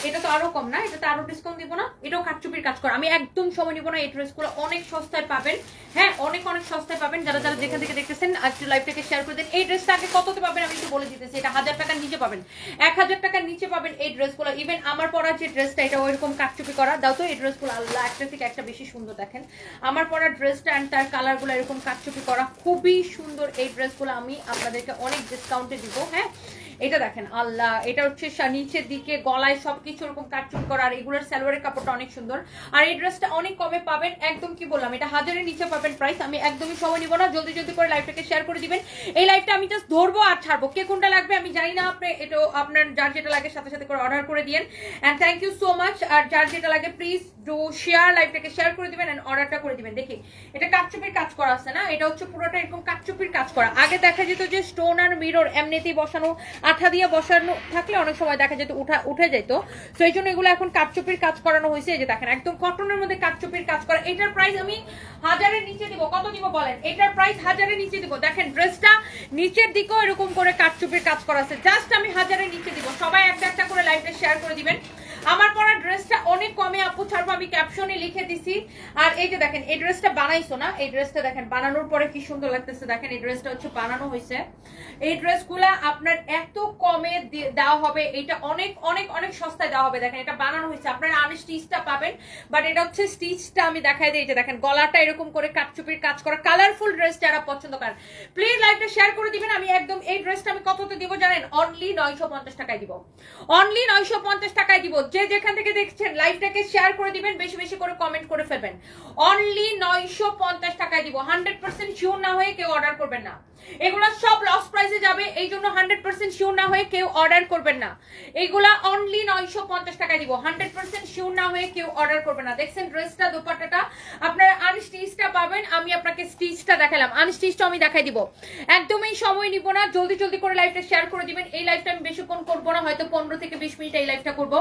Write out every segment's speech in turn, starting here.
এটা তো আরো কম না, এটা তো আরো ডিসকাউন্ট দিব না, এটাও কাটচুপির কাজ করা। আমি একদম সময় নিব না, এই ড্রেসগুলো অনেক সস্তায় পাবেন। হ্যাঁ, অনেক অনেক সস্তায় পাবেন। যারা যারা যেখান থেকে দেখতেছেন একটু লাইভটাকে শেয়ার করে দেন। এই ড্রেসটা আগে কততে পাবেন আমি একটু বলে দিতেছি। এটা 1000 টাকার নিচে পাবেন, 1000 টাকার নিচে পাবেন এই ড্রেসগুলো। ইভেন আমার পরা যে ড্রেসটা, এটা ওইরকম কাটচুপি করা। দাও তো এই ড্রেসগুলো, আল্লাহ একটা থেকে একটা বেশি সুন্দর। দেখেন আমার পরা ড্রেসটা অ্যান্ড তার কালারগুলো এরকম কাটচুপি করা, খুবই সুন্দর। এই ড্রেসগুলো আমি আপনাদেরকে অনেক ডিসকাউন্টে দিব। হ্যাঁ, এটা দেখেন আল্লাহ, এটা হচ্ছে নিচের দিকে গলায় সবকিছু এরকম কাটচুপি করা, আর এগুলোর সালোয়ারের কাপড়টা অনেক সুন্দর। আর এই ড্রেসটা অনেক কমে পাবেন, একদম কি বললাম, এটা 1000-এর নিচে পাবেন প্রাইস। আমি একদমই সময় নিব না, জলদি জলদি করে লাইভটাকে শেয়ার করে দিবেন। এই লাইভটা আমি জাস্ট ধরবো আর ছাড়বো, কে কোনটা লাগবে আমি জানি না। আপনি এটা আপনার যার যেটা লাগে সাথে সাথে করে অর্ডার করে দিয়েন। And thank you so much. আর যার যেটা লাগে প্লিজ ডু শেয়ার, লাইভটাকে শেয়ার করে দিবেন এন্ড অর্ডারটা করে দিবেন। দেখি এটা কাটচুপির কাজ করা আছে না, এটা হচ্ছে পুরোটা এরকম কাটচুপির কাজ করা। আগে দেখা যেত যে স্টোন আর মিরর এমনিতেই বসানো, আঠা দিয়ে বসানো থাকলে অনেক সময় দেখা যেত উঠে যেত। তো এই জন্য এগুলো এখন কাটচুপির কাজ করানো হয়েছে। এই যে দেখেন একদম কটনের মধ্যে কাটচুপির কাজ করা। এটার প্রাইস আমি 1000-এর নিচে দিব। কত দিব বলেন? এটার প্রাইস 1000-এর নিচে দিব। দেখেন ড্রেসটা নিচের দিকেও এরকম করে কাটচুপির কাজ করা আছে, জাস্ট আমি 1000-এর নিচে দিব। সবাই একটা একটা করে লাইভটা শেয়ার করে দিবেন। আমার পরা ড্রেসটা অনেক কমে আপু ছাড়বো, আমি ক্যাপশনে লিখে দিছি। আর এই যে দেখেন এই ড্রেসটা বানাইছো না, এই ড্রেসটা দেখেন বানানোর পরে কি সুন্দর লাগতেছে। দেখেন এই ড্রেসটা হচ্ছে বানানো হয়েছে। এই ড্রেসগুলা আপনার এত কমে দেওয়া হবে, এটা অনেক অনেক অনেক সস্তায় দেওয়া হবে। দেখেন এটা বানানো হয়েছে, আপনারা আনস্টিচটা পাবেন, বাট এটা হচ্ছে স্টিচটা আমি দেখাই দিই। যে দেখেন গলাটা এরকম করে কাটচুপির কাজ করা, কালারফুল ড্রেস যারা পছন্দ করেন প্লিজ লাইভটা শেয়ার করে দিবেন। আমি একদম এই ড্রেসটা আমি কততে দিব জানেন? অনলি 950 টাকায় দিব, অনলি 950 টাকায় দিব। যে যেখান থেকে দেখছেন লাইভটাকে শেয়ার করে দিবেন, বেশি বেশি করে কমেন্ট করে ফেলবেন। অনলি 950 টাকায় দিব। 100% শিওর না হয়ে কেউ অর্ডার করবেন না, এগুলা সব লস প্রাইসে যাবে, এই জন্য 100% শিওর না হয়ে কেউ অর্ডার করবেন না। এগুলা অনলি 950 টাকায় দিব, 100% শিওর না হয়ে কেউ অর্ডার করবেন না। দেখছেন ড্রেসটা, দোপাট্টাটা আপনারা আনস্টিচটা পাবেন। আমি আপনাকে স্টিচটা দেখালাম, আনস্টিচটা আমি দেখাই দিব। একদমই সময় নিব না, জলদি জলদি করে লাইভটা শেয়ার করে দিবেন। এই লাইভটা আমি বেশিক্ষণ করবো না, হয়তো 15 থেকে 20 মিনিট এই লাইভটা করবো।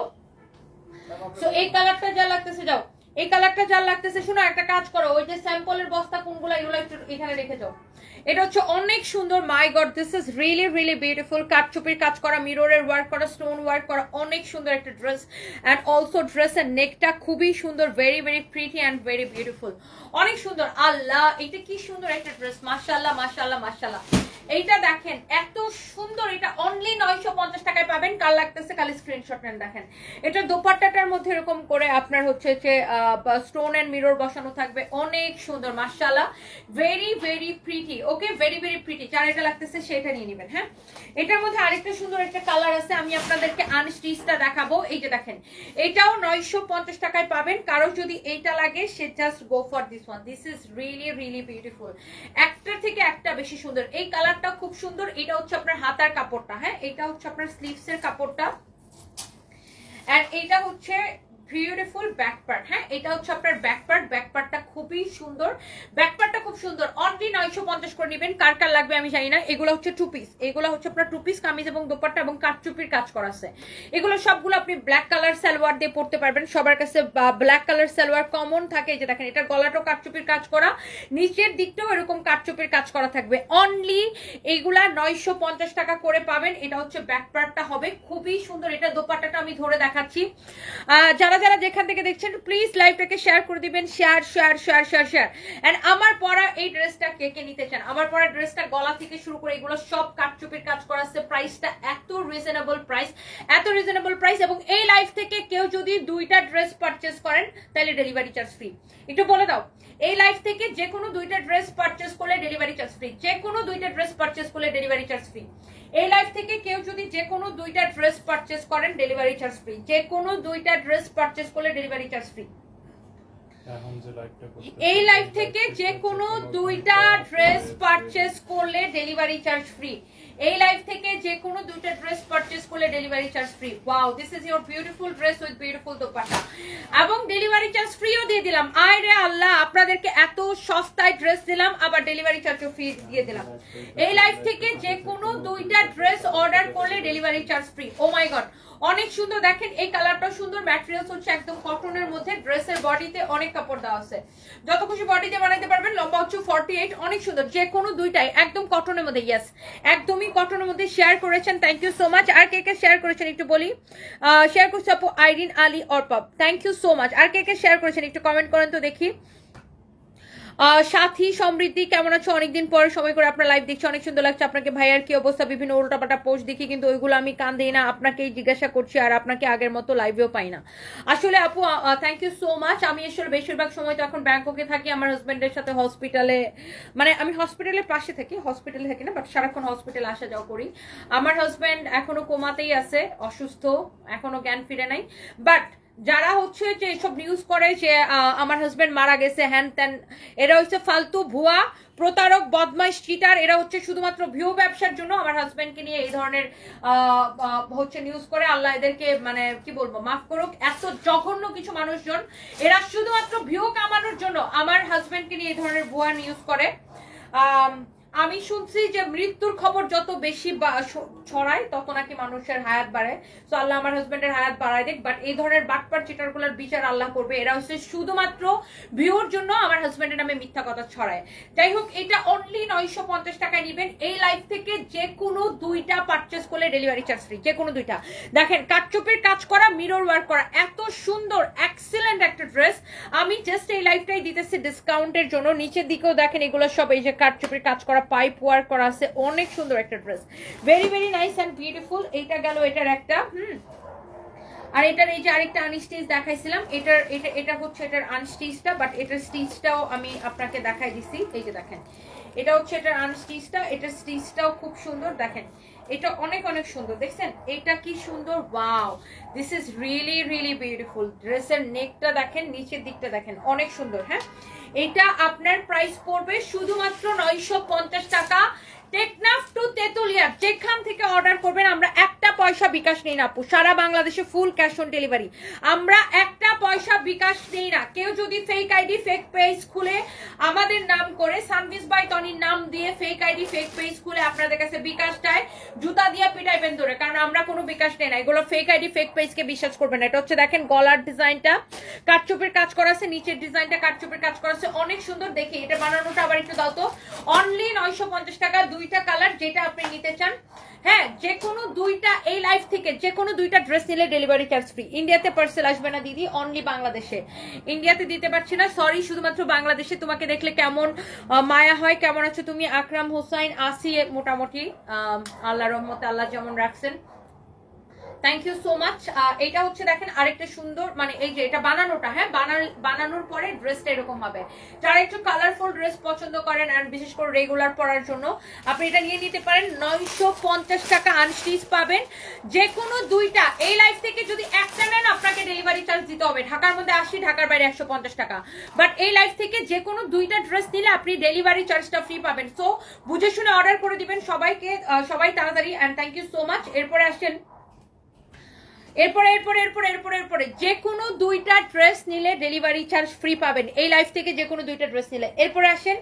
সো এই কালারটা যা লাগতেছে, যাও এই কালারটা যা লাগতেছে। শোনো একটা কাজ করো, ওই যে স্যাম্পলের বস্তা কোনগুলো এগুলো একটু এখানে রেখে যাও। এটা হচ্ছে অনেক সুন্দর, my god this is really really beautiful. কাটচুপির কাজ করা, মিররের ওয়ার্ক করা, স্টোন ওয়ার্ক করা, অনেক সুন্দর একটা ড্রেস। অ্যান্ড অলসো ড্রেসের নেকটা খুবই সুন্দর, very very pretty and very beautiful, অনেক সুন্দর। আল্লাহ এটা কি সুন্দর একটা ড্রেস, মাশাআল্লাহ মাশাআল্লাহ মাশাআল্লাহ। এইটা দেখেন এত সুন্দর, এটা অনলি 950 টাকায় পাবেন। কাল লাগতেছে খালি স্ক্রিনশট নেন। দেখেন এটা দোপাট্টাটার মধ্যে এরকম করে আপনার হচ্ছে যে স্টোন এন্ড মিরর বসানো থাকবে, অনেক সুন্দর মাশাআল্লাহ, ভেরি ভেরি প্রিটি। ওকে, ভেরি ভেরি প্রিটি। যার এটা লাগতেছে সেটা নিয়ে নেবেন। হ্যাঁ, এটার মধ্যে আরেকটা সুন্দর একটা কালার আছে, আমি আপনাদেরকে আনস্টিচটা দেখাবো। এই যে দেখেন এটাও 950 টাকায় পাবেন। কারো যদি এইটা লাগে সে just go for this one, this is really really beautiful. একটা থেকে একটা বেশি সুন্দর। এই কালারটা খুব সুন্দর। এটা হচ্ছে আপনার হাতার কাপড়টা, হ্যাঁ এটা হচ্ছে আপনার স্লিভস এর কাপড়টা, এন্ড এটা হচ্ছে বিউটিফুল ব্যাক পার্ট। হ্যাঁ এটা হচ্ছে আপনার ব্যাক পার্ট, ব্যাক পার্টটা খুবই সুন্দর, ব্যাক পার্টটা খুব সুন্দর। অনলি 950 করে নেবেন। কার কার লাগবে আমি জানি না। এগুলো হচ্ছে টু পিস, এগুলো হচ্ছে আপনার টু পিস কামিজ এবং দোপাট্টা এবং কাটচুপির কাজ করা আছে। এগুলো সবগুলো আপনি ব্ল্যাক কালার সালোয়ার দিয়ে পরতে পারবেন। সবার কাছে ব্ল্যাক কালার সালোয়ার কমন থাকে। যে দেখেন এটা গলাটাও কাটচুপির কাজ করা, নিচের দিকটাও এরকম কাটচুপির কাজ করা থাকবে। অনলি এইগুলা 950 টাকা করে পাবেন। এটা হচ্ছে ব্যাক পার্টটা হবে খুবই সুন্দর। এটা দোপাট্টাটা আমি ধরে দেখাচ্ছি। যারা যারা যেখান থেকে দেখছেন প্লিজ লাইভটাকে শেয়ার করে দিবেন, share share share share share. And আমার পরা এই ড্রেসটা কে কে নিতে চান? আমার পরা ড্রেসটা গলা থেকে শুরু করে এগুলো সব কাটচুপির কাজ করা আছে। প্রাইসটা এত রিজনেবল প্রাইস, এত রিজনেবল প্রাইস। এবং এই লাইভ থেকে কেউ যদি দুইটা ড্রেস পারচেজ করেন তাহলে ডেলিভারি চার্জ ফ্রি। একটু বলে দাও, এই লাইভ থেকে যে কোনো দুইটা ড্রেস পারচেজ করলে ডেলিভারি চার্জ ফ্রি, যে কোনো দুইটা ড্রেস পারচেজ করলে ডেলিভারি চার্জ ফ্রি। এই লাইভ থেকে কেউ যদি যে কোনো দুইটা ড্রেস পারচেজ করেন ডেলিভারি চার্জ ফ্রি, যে কোনো দুইটা ড্রেস পারচেজ করলে ডেলিভারি চার্জ ফ্রি। এই লাইভ থেকে যে কোনো দুইটা ড্রেস পারচেজ করলে ডেলিভারি চার্জ ফ্রি। এই লাইভ থেকে যে কোনো দুইটা ড্রেস পারচেজ করলে delivery charge free. Wow, this is your beautiful dress with beautiful dupatta এবং ডেলিভারি চার্জ ফ্রিও দিয়ে দিলাম। আয় রে আল্লাহ, আপনাদেরকে এত সস্তায় ড্রেস দিলাম আবার ডেলিভারি চার্জও ফ্রি দিয়ে দিলাম। এই লাইভ থেকে যে কোনো দুইটা ড্রেস অর্ডার করলে ডেলিভারি চার্জ ফ্রি। ও মাই গড, অনেক সুন্দর। দেখেন এই কালারটা সুন্দর, ম্যাটেরিয়ালস হচ্ছে একদম কটনের মধ্যে। ড্রেসের বডিতে অনেক কাপড় দেওয়া আছে, যত খুশি বডিতে বানাইতে পারবেন। লম্বা হচ্ছে 48, অনেক সুন্দর, যে কোনো দুইটাই একদম কটনের মধ্যে। ইয়েস, একদমই কটনের মধ্যে শেয়ার করেছেন, থ্যাংক ইউ সো মাচ। আর কে কে শেয়ার করেছেন একটু বলি, শেয়ার করছে আপু Irin Ali Arpab, thank you so much. আর কে কে শেয়ার করেছেন একটু কমেন্ট করেন তো দেখি। সাথী সমৃদ্ধি কেমন আছো? অনেকদিন পরে সময় করে আপনার লাইভ দেখছি, অনেক সুন্দর লাগছে আপনাকে। ভাইয়ার কি অবস্থা? বিভিন্ন উল্টাপাল্টা পোস্ট দেখি কিন্তু ওইগুলো আমি কান দিই না, আপনাকেই জিজ্ঞাসা করছি, আর আপনাকে আগের মতো লাইভেও পাই না আসলে আপু। Thank you so much. আমি আসলে বেশিরভাগ সময় তো এখন ব্যাংককে থাকি, আমার হাজবেন্ডের সাথে হসপিটালে, মানে আমি হসপিটালের পাশে থাকি, হসপিটালে থাকি না বাট সারাক্ষণ হসপিটালে আসা যাওয়া করি। আমার হাজবেন্ড এখনো কোমাতেই আছে, অসুস্থ, এখনো জ্ঞান ফিরে নাই। বাট যারা হচ্ছে যে এসব নিউজ করে যে আমার হাজবেন্ড মারা গেছে হ্যান ত্যান, এরা হচ্ছে ফালতু ভুয়া প্রতারক বদমাইশ চিটার। এরা হচ্ছে শুধুমাত্র ভিউ ব্যবসার জন্য আমার হাজবেন্ডকে নিয়ে এই ধরনের হচ্ছে নিউজ করে। আল্লাহ এদেরকে মানে কি বলবো, মাফ করুক। এত জঘন্য কিছু মানুষজন, এরা শুধুমাত্র ভিউ কামানোর জন্য আমার হাজবেন্ডকে নিয়ে এই ধরনের ভুয়া নিউজ করে। আমি শুনছি যে মৃত্যুর খবর যত বেশি ছড়ায় তত নাকি মানুষের হায়াত বাড়ে। তো আল্লাহ আমার হাজবেন্ডের হায়াত বাড়ায় দেখ। বাট এই ধরনের বাটপার চিটারগুলোর বিচার আল্লাহ করবে। এরা হচ্ছে শুধুমাত্র ভিউর জন্য আমার হাজবেন্ডের নামে মিথ্যা কথা ছড়ায়। যাই হোক, এটা অনলি 950 টাকায় নিবেন। এই লাইভ থেকে যে কোনো দুইটা পারচেস করলে ডেলিভারি চার্জ ফ্রি, যে কোনো দুইটা। দেখেন কাটচুপির কাজ করা, মিরর ওয়ার্ক করা, এত সুন্দর এক্সিলেন্ট একটা ড্রেস। আমি জাস্ট এই লাইভটাই দিতেছি ডিসকাউন্টের জন্য। নিচের দিকেও দেখেন এগুলো সব এই যে কাটচুপির কাজ করা, পাইপ ওয়ার্ক করা আছে, অনেক সুন্দর একটা dress, very very nice and beautiful. এইটা গেল এটার একটা। আর এটার এই যে আরেকটা আনস্টিচ দেখাইছিলাম, এটা হচ্ছে এটার আনস্টিচটা, বাট এটার স্টিচটাও আমি আপনাকে দেখাই দিছি। এই যে দেখেন, এটা হচ্ছে এটার আনস্টিচটা, এটার স্টিচটাও খুব সুন্দর। দেখেন এটা অনেক অনেক সুন্দর, দেখছেন এটা কি সুন্দর, wow, this is really really beautiful. ড্রেসের নেকটা দেখেন, নিচের দিকটা দেখেন, অনেক সুন্দর। হ্যাঁ, এটা আপনার প্রাইস পড়বে শুধুমাত্র 950 টাকা। টেকনাফ টু তেতুলিয়া যেখান থেকে অর্ডার করবেন, আমরা একটা পয়সা বিকাশ নেই না আপু, সারা বাংলাদেশে ফুল ক্যাশ অন ডেলিভারি। আমরা একটা পয়সা বিকাশ নেই না। কেউ যদি ফেক আইডি ফেক পেজ খুলে আমাদের নাম করে সানভিস বাই টনির নাম দিয়ে ফেক আইডি ফেক পেজ খুলে আপনাদের কাছে বিকাশ চায়, জুতা দিয়ে পিটাইবেন ধরে, কারণ আমরা কোনো বিকাশ নেই না। এগুলো ফেক আইডি ফেক পেজকে বিশ্বাস করবেন না। এটা হচ্ছে দেখেন গলার ডিজাইনটা কাটচুপের কাজ করা আছে, নিচের ডিজাইনটা কাটচুপের কাজ করা আছে, অনেক সুন্দর। দেখি এটা বানানোটা আবার একটু দাও তো। অনলি 950 টাকা, দুইটা কালার, যেটা আপনি নিতে চান। হ্যাঁ, যে কোনো দুইটা এই লাইফ থেকে যে কোনো দুইটা ড্রেস নিলে ডেলিভারি চার্জ ফ্রি। ইন্ডিয়াতে পার্সেল আসবে না দিদি, অনলি বাংলাদেশে। ইন্ডিয়াতে দিতে পারছি না, সরি, শুধুমাত্র বাংলাদেশে। তোমাকে দেখলে কেমন মায়া হয়। কেমন আছো তুমি? আকরাম হোসাইন, আসি মোটামুটি, আল্লাহর রহমতে, আল্লাহ যেমন রাখছেন। Thank you so much. এটা হচ্ছে দেখেন আরেকটা সুন্দর, মানে এই যে এটা বানানোটা, হ্যাঁ বানানোর পরে ড্রেসটা এরকম হবে। যারা একটু কালারফুল ড্রেস পছন্দ করেন আর বিশেষ করে রেগুলার পরার জন্য আপনি এটা নিয়ে নিতে পারেন। 950 টাকা আনস্টিচ পাবেন, যে কোনো দুইটা। এই লাইফ থেকে যদি একটা নেন আপনাকে ডেলিভারি চার্জ দিতে হবে। ঢাকার মধ্যে 80, ঢাকার বাইরে 150 টাকা। বাট এই লাইফ থেকে যে কোনো দুইটা ড্রেস নিলে আপনি ডেলিভারি চার্জটা ফ্রি পাবেন। সো বুঝে শুনে অর্ডার করে দিবেন সবাইকে, সবাই তাড়াতাড়ি। And thank you so much. এরপরে আসেন, এরপরে যে কোনো দুইটা ড্রেস নিলে ডেলিভারি চার্জ ফ্রি পাবেন এই লাইফ থেকে, যে কোনো দুইটা ড্রেস নিলে। এরপরে আসেন,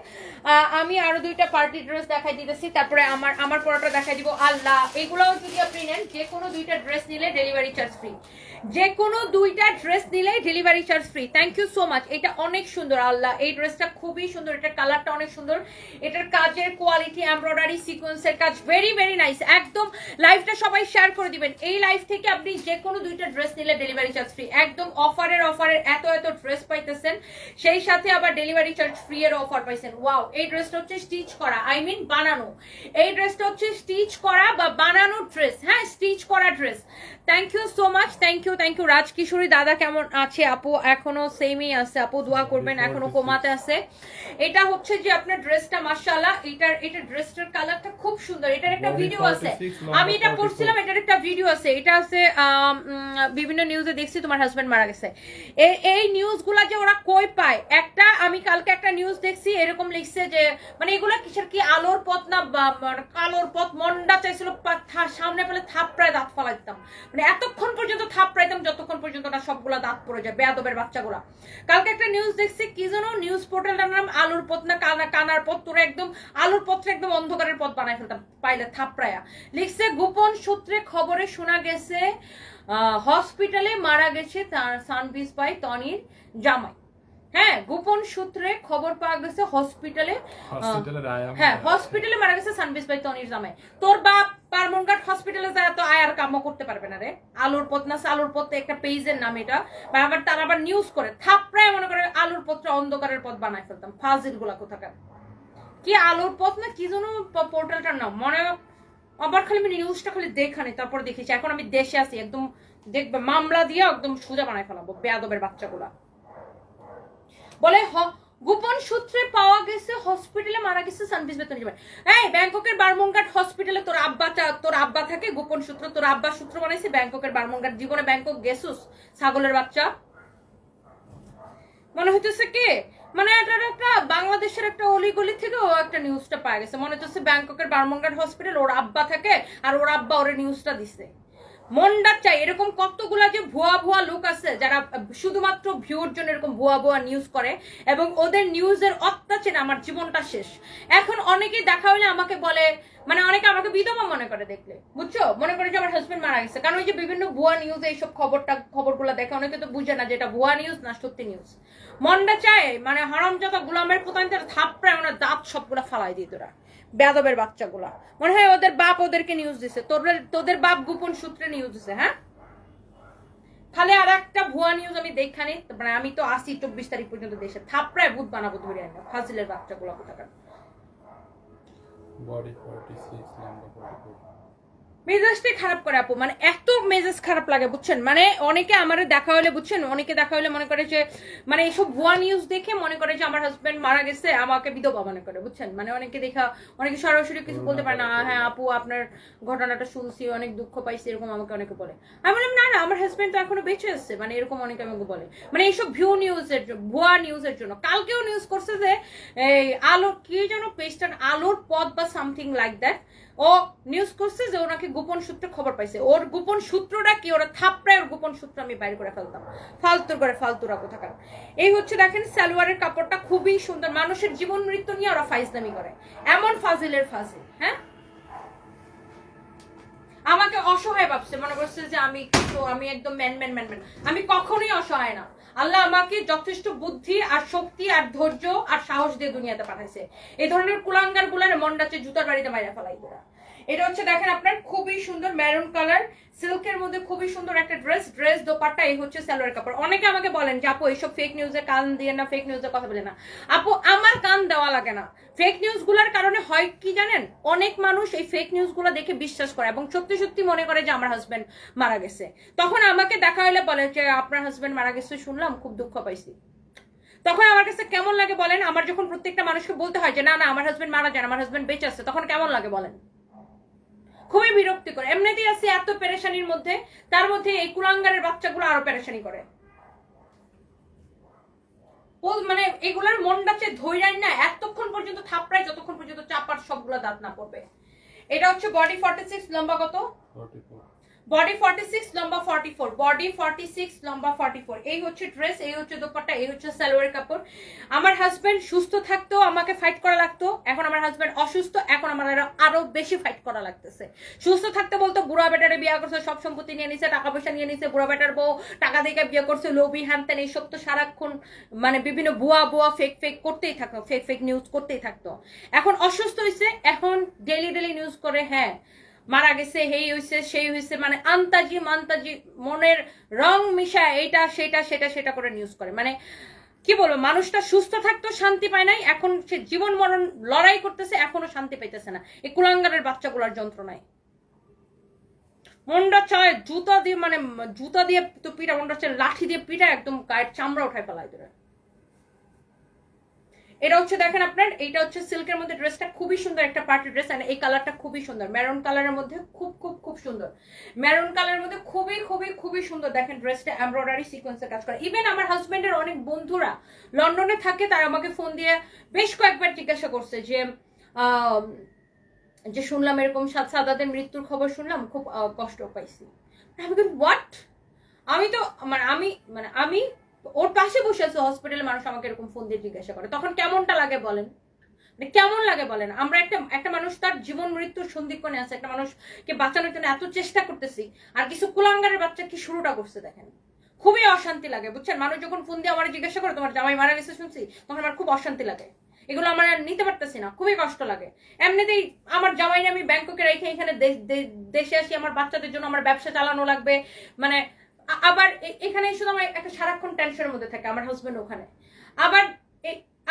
আমি আরো দুইটা পার্টি ড্রেস দেখাই দিতেছি, তারপরে আমার পরাটা দেখাই দিব। আল্লাহ, এগুলোও যদি আপনি নেন, যে কোনো দুইটা ড্রেস নিলে ডেলিভারি চার্জ ফ্রি, যে কোনো দুইটা ড্রেস নিলে delivery charge free. Thank you so much. এটা অনেক সুন্দর, আল্লাহ, এই ড্রেসটা খুবই সুন্দর, এটার কালারটা অনেক সুন্দর, এটার কাজের কোয়ালিটি, এমব্রয়ডারি, সিকোয়েন্সের কাজ, ভেরি ভেরি নাইস। একদম লাইভটা সবাই শেয়ার করে দিবেন। এই লাইভ থেকে আপনি যে কোনো দুইটা ড্রেস নিলে ডেলিভারি চার্জ ফ্রি। একদম অফারের এত ড্রেস পাইতেছেন, সেই সাথে আবার ডেলিভারি চার্জ ফ্রি এর অফার পাইছেন। ওয়াও, এই ড্রেসটা হচ্ছে স্টিচ করা, আই মিন বানানো। এই ড্রেসটা হচ্ছে স্টিচ করা বা বানানো ড্রেস, হ্যাঁ, স্টিচ করা dress. Thank you so much, thank you Rajkishori দাদা কেমন আছে? আপু এখনো সেমই আছে, আপু দোয়া করবেন, এখনো কোমাতে আছে। এটা হচ্ছে যে আপনার ড্রেসটা মাশাআল্লাহ, এটা ড্রেসটার কালারটা খুব সুন্দর। এটার একটা ভিডিও আছে, আমি এটা পড়ছিলাম, এটার একটা ভিডিও আছে। এটা আছে বিভিন্ন নিউজে দেখছি তোমার হাজবেন্ড মারা গেছে। এই নিউজগুলা যে ওরা কই পায়, একটা আমি কালকে একটা নিউজ দেখছি, এরকম লিখছে যে মানে এগুলা কিসের কি আলোর পথ না কালোর পথ, মন্ডা চাইছিল সামনে পেলে থাপড়ায় দাঁত ফালাই দিতাম, মানে এতক্ষণ পর্যন্ত থাপড়াইতাম যতক্ষণ পর্যন্ত না সবগুলা দাঁত পড়ে যায়, বেয়াদবের বাচ্চাগুলা। কালকে একটা নিউজ দেখছি, কি যেন নিউজ পোর্টালটার নাম আলুর পথ না কানার পথ, তোরা একদম আলুর পথটা একদম অন্ধকারের পথ বানাই ফেলতাম পাইলে থাপড়ায়া। লিখছে গোপন সূত্রে খবরে শোনা গেছে হসপিটালে মারা গেছে তার সানভিস ভাই তনির জামাই। হ্যাঁ, গোপন সূত্রে খবর পাওয়া গেছে হসপিটালে মারা গেছে সানভিস ভাই তনির জামাই। তোর বাপ বারমুনঘাট হসপিটালে যারা তো আয়ার কাম করতে পারবে না রে। আলুর পথ না আলুর পথ একটা পেজের নাম এটা, আবার তারা আবার নিউজ করে থাপড়ায় মনে করে আলুর পথটা অন্ধকারের পথ বানায় ফেলতাম। ফাজিল গুলা কোথাকার, কি আলুর পথ না কি যেন পোর্টালটার নাম মনে, আবার খালি আমি নিউজটা খালি দেখানি তারপর দেখেছি। এখন আমি দেশে আছি, একদম দেখবে মামলা দিয়ে একদম সোজা বানায় ফেলাবো বেয়াদবের বাচ্চাগুলা। বলে গোপন সূত্রে পাওয়া গেছে হসপিটালে মারা গেছে সানভিস ভাই তনির জামাই। এই ব্যাংককের বারমুনঘাট হসপিটালে তোর আব্বা থাকে, গোপন সূত্র তোর আব্বা সূত্র বানাইছে ব্যাংককের বারমুনঘাট। জীবনে ব্যাংকক গেছুস ছাগলের বাচ্চা? মনে হইতেছে কি মানে এটা একটা বাংলাদেশের একটা অলিগলি থেকে ও একটা নিউজটা পাওয়া গেছে, মনে হচ্ছে ব্যাংককের বারমুনঘাট হসপিটাল ওর আব্বা থাকে আর ওর আব্বা ওর নিউজটা দিছে। মনটা চাই এরকম কতগুলা যে ভুয়া ভুয়া লোক আছে যারা শুধুমাত্র ভিউর জন্য এরকম ভুয়া ভুয়া নিউজ করে এবং ওদের নিউজের অত্যাচারে আমার জীবনটা শেষ। এখন অনেকেই দেখা হইলে আমাকে বলে, মানে অনেকে আমাকে বিধবা মনে করে দেখলে, বুঝছো, মনে করে যে আমার হাজবেন্ড মারা গেছে। কারণ ওই যে বিভিন্ন ভুয়া নিউজ এইসব খবরগুলো দেখে, অনেকে তো বুঝে না যে এটা ভুয়া নিউজ না সত্যি নিউজ। মনটা চায় মানে হারামজাদা গোলামের পুতানিতে থাপড়ায় ওনার দাঁত সবগুলা ফালাই দিই তোরা বেয়াদবের বাচ্চাগুলা। মনে হয় ওদের বাপ ওদেরকে নিউজ দিছে, তোদের বাপ গোপন সূত্রে নিউজ দিছে। হ্যাঁ, খালি আর একটা ভুয়া নিউজ আমি দেখানি, মানে আমি তো আসি 24 তারিখ পর্যন্ত দেশে, থাপড়ায় ভূত বানাবো ধরে আনবো ফাজিলের বাচ্চাগুলা কোথাকার। বডি 46 নাম্বার 44 মেজাজটাই খারাপ করে আপু, মানে এত মেজাজ খারাপ লাগে বুঝছেন। মানে অনেকে আমার দেখা হলে বুঝছেন, অনেকে দেখা হলে মনে করে যে মানে এইসব ভুয়া নিউজ দেখে মনে করে যে আমার হাজবেন্ড মারা গেছে আমাকে বিধবা মনে করে বুঝছেন। মানে অনেকে দেখা অনেকে সরাসরি কিছু বলতে পারে না, হ্যাঁ আপু আপনার ঘটনাটা শুনছি অনেক দুঃখ পাইছি এরকম আমাকে অনেকে বলে। আমি বললাম না না আমার হাজবেন্ড তো এখনো বেঁচে আছে, মানে এরকম অনেকে আমাকে বলে। মানে এইসব ভুয়া নিউজের জন্য কালকেও নিউজ করছে যে এই আলোর কি যেন পেজটার আলোর পথ বা সামথিং লাইক দ্যাট, ও নিউজ করছে যে ওনাকে গোপন সূত্রে খবর পাইছে। ওর গোপন সূত্রটা কি, ওরা থাপড়ায় ওর গোপন সূত্র আমি বাইরে করে ফেলতাম। ফালতুরা কোথাকার। এই হচ্ছে দেখেন সালোয়ারের কাপড়টা খুবই সুন্দর, মানুষের জীবন মৃত্যু নিয়ে ওরা ফাইজলামি করে, এমন ফাজিলের ফাজিল। হ্যাঁ, আমাকে অসহায় ভাবছে, মনে করছে যে আমি একদম ম্যান। আমি কখনোই অসহায় না। আল্লাহ আমাকে যথেষ্ট বুদ্ধি আর শক্তি আর ধৈর্য আর সাহস দিয়ে দুনিয়াতে পাঠাইছে। এই ধরনের কুলাঙ্গার গুলার মন্ডাচে জুতার বাড়িতে মাইরা ফেলাই তোরা। এটা হচ্ছে দেখেন আপনার খুবই সুন্দর মেরুন কালার সিল্কের মধ্যে খুবই সুন্দর একটা ড্রেস দোপাট্টা। এই হচ্ছে সালোয়ার কাপড়। অনেকে আমাকে বলেন যে আপু এইসব ফেক নিউজে কান দিয়ে না, ফেক নিউজে কথা বলে না। আপু আমার কান দেওয়া লাগে না। ফেক নিউজ গুলার কারণে হয় কি জানেন, অনেক মানুষ এই ফেক নিউজ গুলো দেখে বিশ্বাস করে এবং সত্যি সত্যি মনে করে যে আমার হাজবেন্ড মারা গেছে। তখন আমাকে দেখা হলে বলে যে আপনার হাজবেন্ড মারা গেছে শুনলাম খুব দুঃখ পাইছি। তখন আমার কাছে কেমন লাগে বলেন? আমার যখন প্রত্যেকটা মানুষকে বলতে হয় যে না না আমার হাজবেন্ড মারা যান, আমার হাজবেন্ড বেঁচে আছে, তখন কেমন লাগে বলেন? খুবই বিরক্তিকর। এমনিতেই আছে এত পেরেশানির মধ্যে, তার মধ্যে এই কুলাঙ্গারের বাচ্চাগুলো আরো পেরেশানি করে। মানে এগুলার মনটাছে ধৈর্য না এতক্ষণ পর্যন্ত থাপড়ায় যতক্ষণ পর্যন্ত চাপার সবগুলো দাঁত না পড়বে। এটা হচ্ছে বডি 46 লম্বা কত? 44। বডি 46 লম্বা 44, বডি 46 লম্বা 44। এই হচ্ছে ড্রেস, এই হচ্ছে দোপাট্টা, এই হচ্ছে সালোয়ার কাপড়। আমার হাজবেন্ড সুস্থ থাকতো আমাকে ফাইট করা লাগতো, এখন আমার হাজবেন্ড অসুস্থ, এখন আমার আরো বেশি ফাইট করা লাগতেছে। সুস্থ থাকতে বলতো বুড়া বেটারে বিয়ে করছে, সব সম্পত্তি নিয়ে নিছে, টাকা পয়সা নিয়ে নিছে, বুড়া বেটার বউ টাকা দিয়ে বিয়ে করছে, লোভী হ্যানতেন এইসব তো সারাক্ষণ মানে বিভিন্ন ভুয়া ফেক করতেই থাকতো, ফেক নিউজ করতেই থাকতো। এখন অসুস্থ হয়েছে, এখন ডেলি নিউজ করে হ্যাঁ মারা গেছে, হেই হইছে সেই হইছে, মানে আন্তাজি মনের রং মিশা এইটা সেটা করে নিউজ করে। মানে কি বলবো, মানুষটা সুস্থ থাকতো শান্তি পায় নাই, এখন সে জীবন মরণ লড়াই করতেছে, এখনো শান্তি পাইতেছে না এই কুলাঙ্গারের বাচ্চাগুলোর যন্ত্রণায়। মনটা চায় জুতা দিয়ে তো পিঠা, মনটা চায় লাঠি দিয়ে পিঠা একদম গায়ের চামড়া উঠায় ফেলায় তোরা। এটা হচ্ছে দেখেন আপনার, এইটা হচ্ছে সিল্কের মধ্যে ড্রেসটা খুবই সুন্দর একটা পার্টি ড্রেস। আর এই কালারটা খুবই সুন্দর, মেরুন কালারের মধ্যে খুব সুন্দর, মেরুন কালারের মধ্যে খুবই সুন্দর। দেখেন ড্রেসটা এমব্রয়ডারি সিকোয়েন্সের কাজ করা। ইভেন আমার হাজবেন্ডের অনেক বন্ধুরা লন্ডনে থাকে, তারা আমাকে ফোন দিয়ে বেশ কয়েকবার জিজ্ঞাসা করছে যে শুনলাম এরকম সাদাদের মৃত্যুর খবর শুনলাম, খুব কষ্ট পাইছি। আমি হোয়াট, আমি ওর পাশে বসে আছে হসপিটালে, মানুষ আমাকে এরকম ফোন দিয়ে জিজ্ঞাসা করে, তখন কেমনটা লাগে বলেন? মানে কেমন লাগে বলেন? আমরা একটা মানুষ তার জীবন মৃত্যুর সন্ধিক্ষণে আছে, একটা মানুষকে বাঁচানোর জন্য এত চেষ্টা করতেছি, আর কিছু কুলাঙ্গারের বাচ্চা কি শুরুটা করছে দেখেন। খুবই অশান্তি লাগে বুঝছেন। মানুষ যখন ফোন দিয়ে আমার জিজ্ঞাসা করে তোমার জামাই মারা গেছে শুনছি, তখন আমার খুব অশান্তি লাগে। এগুলো আমার আর নিতে পারতেছি না, খুবই কষ্ট লাগে। এমনিতেই আমার জামাই আমি ব্যাংককে রেখে এখানে দেশে আসি, আমার বাচ্চাদের জন্য আমার ব্যবসা চালানো লাগবে, মানে আবার এখানে শুধু আমার একটা সারাক্ষণ টেনশনের মধ্যে থাকে। আমার হাজবেন্ড ওখানে,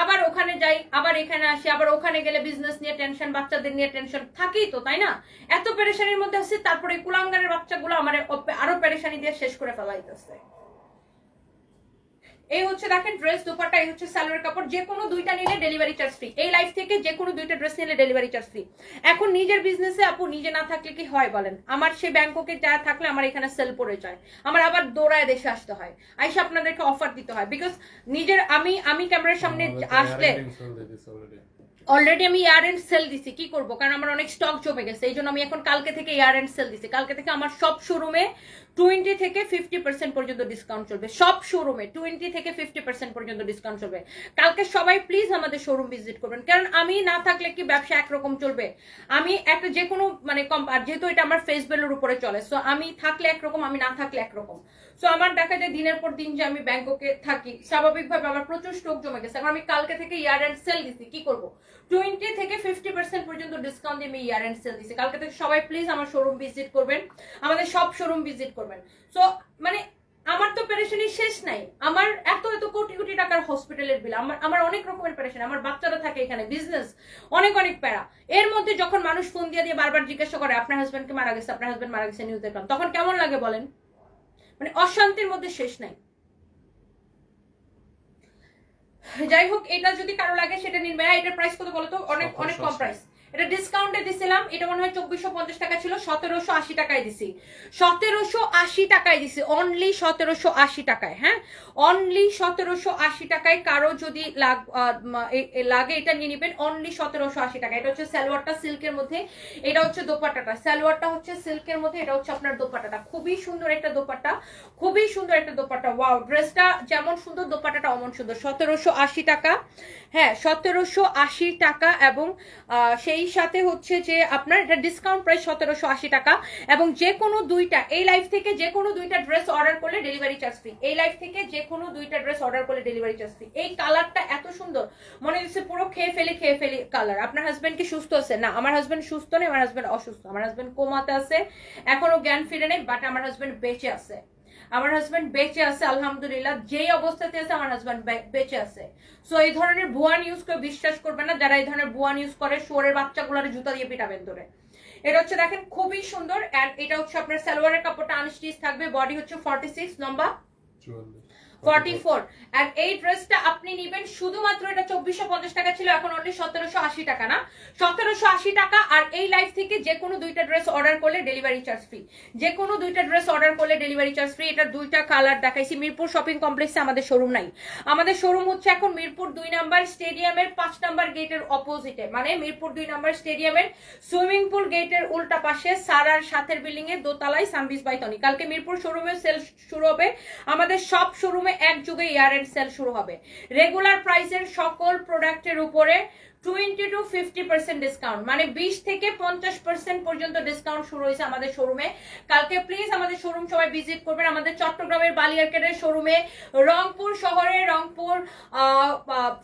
আবার ওখানে যাই, আবার এখানে আসি, আবার ওখানে গেলে বিজনেস নিয়ে টেনশন, বাচ্চাদের নিয়ে টেনশন থাকেই তো, তাই না? এত পেরেশানির মধ্যে আছে, তারপরে কুলাঙ্গারের বাচ্চাগুলো আমার আরো পেরেশানি দিয়ে শেষ করে ফেলাইতেছে। এই হচ্ছে দেখেন ড্রেস, দোপাট্টা, এই হচ্ছে সালোয়ার কাপড়। যে কোনো দুইটা নিলে ডেলিভারি চার্জ ফ্রি। এই লাইফ থেকে যে কোনো দুইটা ড্রেস নিলে ডেলিভারি চার্জ ফ্রি। এখন নিজের বিজনেসে আপু নিজে না থাকলে কি হয় বলেন? আমার সে ব্যাংককে যা থাকলে আমার এখানে সেল পড়ে যায়, আমার আবার দৌড়ায় দেশে আসতে হয়, আইসা আপনাদেরকে অফার দিতে হয়। বিকজ নিজের আমি ক্যামেরার সামনে আসলে অলরেডি আমি ইয়ার এন্ড সেল দিছি। কি করবো, কারণ আমার অনেক স্টক জমে গেছে, এই জন্য আমি এখন কালকে থেকে ইয়ার এন্ড সেল দিছি। কালকে থেকে আমার সব শোরুমে 20 থেকে 50% পর্যন্ত ডিসকাউন্ট চলবে। সব শোরুমে 20 থেকে 50% পর্যন্ত ডিসকাউন্ট চলবে। কালকে সবাই প্লিজ আমাদের শোরুম ভিজিট করবেন, কারণ আমি না থাকলে কি ব্যবসা একরকম চলবে? আমি একটা যে কোনো মানে যেহেতু এটা আমার ফেস ভ্যালুর উপরে চলে, সো আমি থাকলে একরকম, আমি না থাকলে একরকম। সো আমার দেখা যায় দিনের পর দিন যে আমি ব্যাংককে থাকি, স্বাভাবিকভাবে আমার প্রচুর স্টক জমে গেছে। এখন আমি কালকে থেকে ইয়ার এন্ড সেল দিছি। কি করবো, 20 থেকে 50% পর্যন্ত ডিসকাউন্ট দিয়ে আমি ইয়ার এন্ড সেল দিছি। কালকে থেকে সবাই প্লিজ আমার শোরুম ভিজিট করবেন, আমাদের সব শোরুম ভিজিট করবেন। সো মানে আমার তো পেরেশানি শেষ নাই। আমার এত কোটি কোটি টাকার হসপিটালের বিল, আমার অনেক রকমের পেরেশানি। আমার বাচ্চারা থাকে এখানে, বিজনেস, অনেক প্যারা। এর মধ্যে যখন মানুষ ফোন দিয়ে বারবার জিজ্ঞাসা করে আপনার হাজবেন্ডকে মারা গেছে, আপনার হাজবেন্ড মারা গেছে, নিউজ দেখলাম, তখন কেমন লাগে বলেন? মানে অশান্তির মধ্যে শেষ নাই। যাই হোক, এটা যদি কারো লাগে সেটা নিন ভাইয়া। এটার প্রাইস কত বলতো? অনেক কম প্রাইস। এটা ডিসকাউন্টে দিছিলাম, এটা মনে হয় 2450 টাকা ছিল, 1780 টাকায় দিছি। 1780 টাকায় দিছি, অনলি 1780 টাকায়। হ্যাঁ, অনলি 1780 টাকায়। কারো যদি লাগে এটা নিয়ে নিবেন, অনলি 1780 টাকা। এটা হচ্ছে সালোয়ারটা সিল্কের মধ্যে, এটা হচ্ছে দোপাট্টাটা। সালোয়ারটা হচ্ছে সিল্কের মধ্যে, এটা হচ্ছে আপনার দোপাট্টাটা। খুবই সুন্দর একটা দোপাট্টা, খুবই সুন্দর একটা দোপাট্টা। ওয়াও, ড্রেসটা যেমন সুন্দর দোপাট্টাটা অমন সুন্দর। 1780 টাকা, হ্যাঁ 1780 টাকা। এবং সেই সাথে হচ্ছে যে আপনার এটা ডিসকাউন্ট প্রাইস 1780 টাকা। এবং যে কোনো দুইটা, এই লাইফ থেকে যে কোনো দুইটা ড্রেস অর্ডার করলে ডেলিভারি চার্জ ফ্রি। এই লাইফ থেকে যে কোনো দুইটা ড্রেস অর্ডার করলে ডেলিভারি চার্জ ফ্রি। এই কালারটা এত সুন্দর, মনে হচ্ছে পুরো খেয়ে ফেলি কালার। আপনার হাজবেন্ড কি সুস্থ আছে? না, আমার হাজবেন্ড সুস্থ নেই, আমার হাজবেন্ড অসুস্থ। আমার হাজবেন্ড কোমাতে আছে, এখনো জ্ঞান ফিরে নেই, বাট আমার হাজবেন্ড বেঁচে আছে। আমার হাজবেন্ড বেঁচে আছে আলহামদুলিল্লাহ। যেই অবস্থাতে আছে আমার হাজবেন্ড বেঁচে আছে। সো এই ধরনের ভুয়ান ইউজ করে বিশ্বাস করবেন না। যারা এই ধরনের ভুয়ান ইউজ করে, শুয়োরের বাচ্চাগুলোর জুতা দিয়ে পিটাবেন ধরে। এটা হচ্ছে দেখেন খুবই সুন্দর। এন্ড এটা হচ্ছে আপনার সালোয়ারের কাপড়টা আনস্টিচ থাকবে, বডি হচ্ছে 46, লম্বা 44। এন্ড এই ড্রেসটা আপনি নেবেন শুধুমাত্র, এটা 2450 টাকা ছিল, এখন অনলি 1780 টাকা। না, 1780 টাকা। আর এই লাইফ থেকে যে কোনো দুইটা ড্রেস অর্ডার করলে ডেলিভারি চার্জ ফ্রি। যে কোনো দুইটা ড্রেস অর্ডার করলে ডেলিভারি চার্জ ফ্রি। এটা দুইটা কালার দেখাইছি। মিরপুর শপিং কমপ্লেক্সে আমাদের শোরুম নাই, আমাদের শোরুম হচ্ছে এখন মিরপুর 2 নাম্বার স্টেডিয়ামের 5 নাম্বার গেটের অপোজিটে। মানে মিরপুর 2 নাম্বার স্টেডিয়ামের সুইমিং পুল গেটের উল্টা পাশে সারার সাথের বিল্ডিং এর দোতলায় সানবিজ বাই তনি। কালকে মিরপুর শোরুমে সেল শুরু হবে। আমাদের সব শোরুমে এক যুগে ইয়ার এন্ড সেল শুরু হবে। রেগুলার প্রাইসের সকল প্রোডাক্টের উপরে 20 to 50% ডিসকাউন্ট, মানে 20 থেকে 50% পর্যন্ত ডিসকাউন্ট শুরু হয়েছে আমাদের শোরুমে। কালকে প্লিজ আমাদের শোরুম সবাই ভিজিট করবেন। আমাদের চট্টগ্রামের বালিয়ারকেটের শোরুমে, রংপুর শহরে রংপুর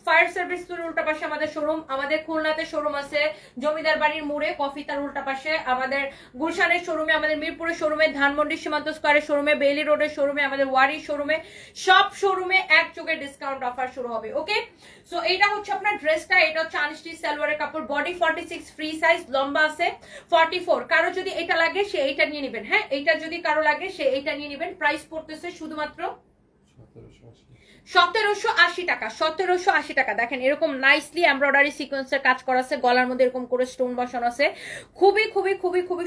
ফায়ার সার্ভিস উল্টা পাশে আমাদের শোরুম। আমাদের খুলনাতে শোরুম আছে জমিদার বাড়ির মোড়ে কফি তার উল্টা পাশে। আমাদের গুলশানের শোরুমে, আমাদের মিরপুরের শোরুমে, ধানমন্ডি সীমান্ত স্কয়ারের শোরুমে, বেইলি রোডের শোরুমে, আমাদের ওয়ারির শোরুমে, সব শোরুমে এক যুগে ডিসকাউন্ট অফার শুরু হবে। ওকে, সো এইটা হচ্ছে আপনার ড্রেসটা। এটা হচ্ছে আনস্টিচ সালোয়ারের কাপড়, বডি 46, ফ্রি সাইজ, লম্বা আছে 44। কারো যদি এটা লাগে সে এইটা নিয়ে নেবেন। হ্যাঁ, এইটা যদি কারো লাগে সে এইটা নিয়ে নেবেন। প্রাইস পড়তেছে শুধুমাত্র 1780 টাকা। 1780 টাকা। দেখেন এরকম নাইসলি এমব্রয়ডারি সিকোয়েন্সের কাজ করা আছে, গলার মধ্যে এরকম করে স্টোন বসানো আছে। খুবই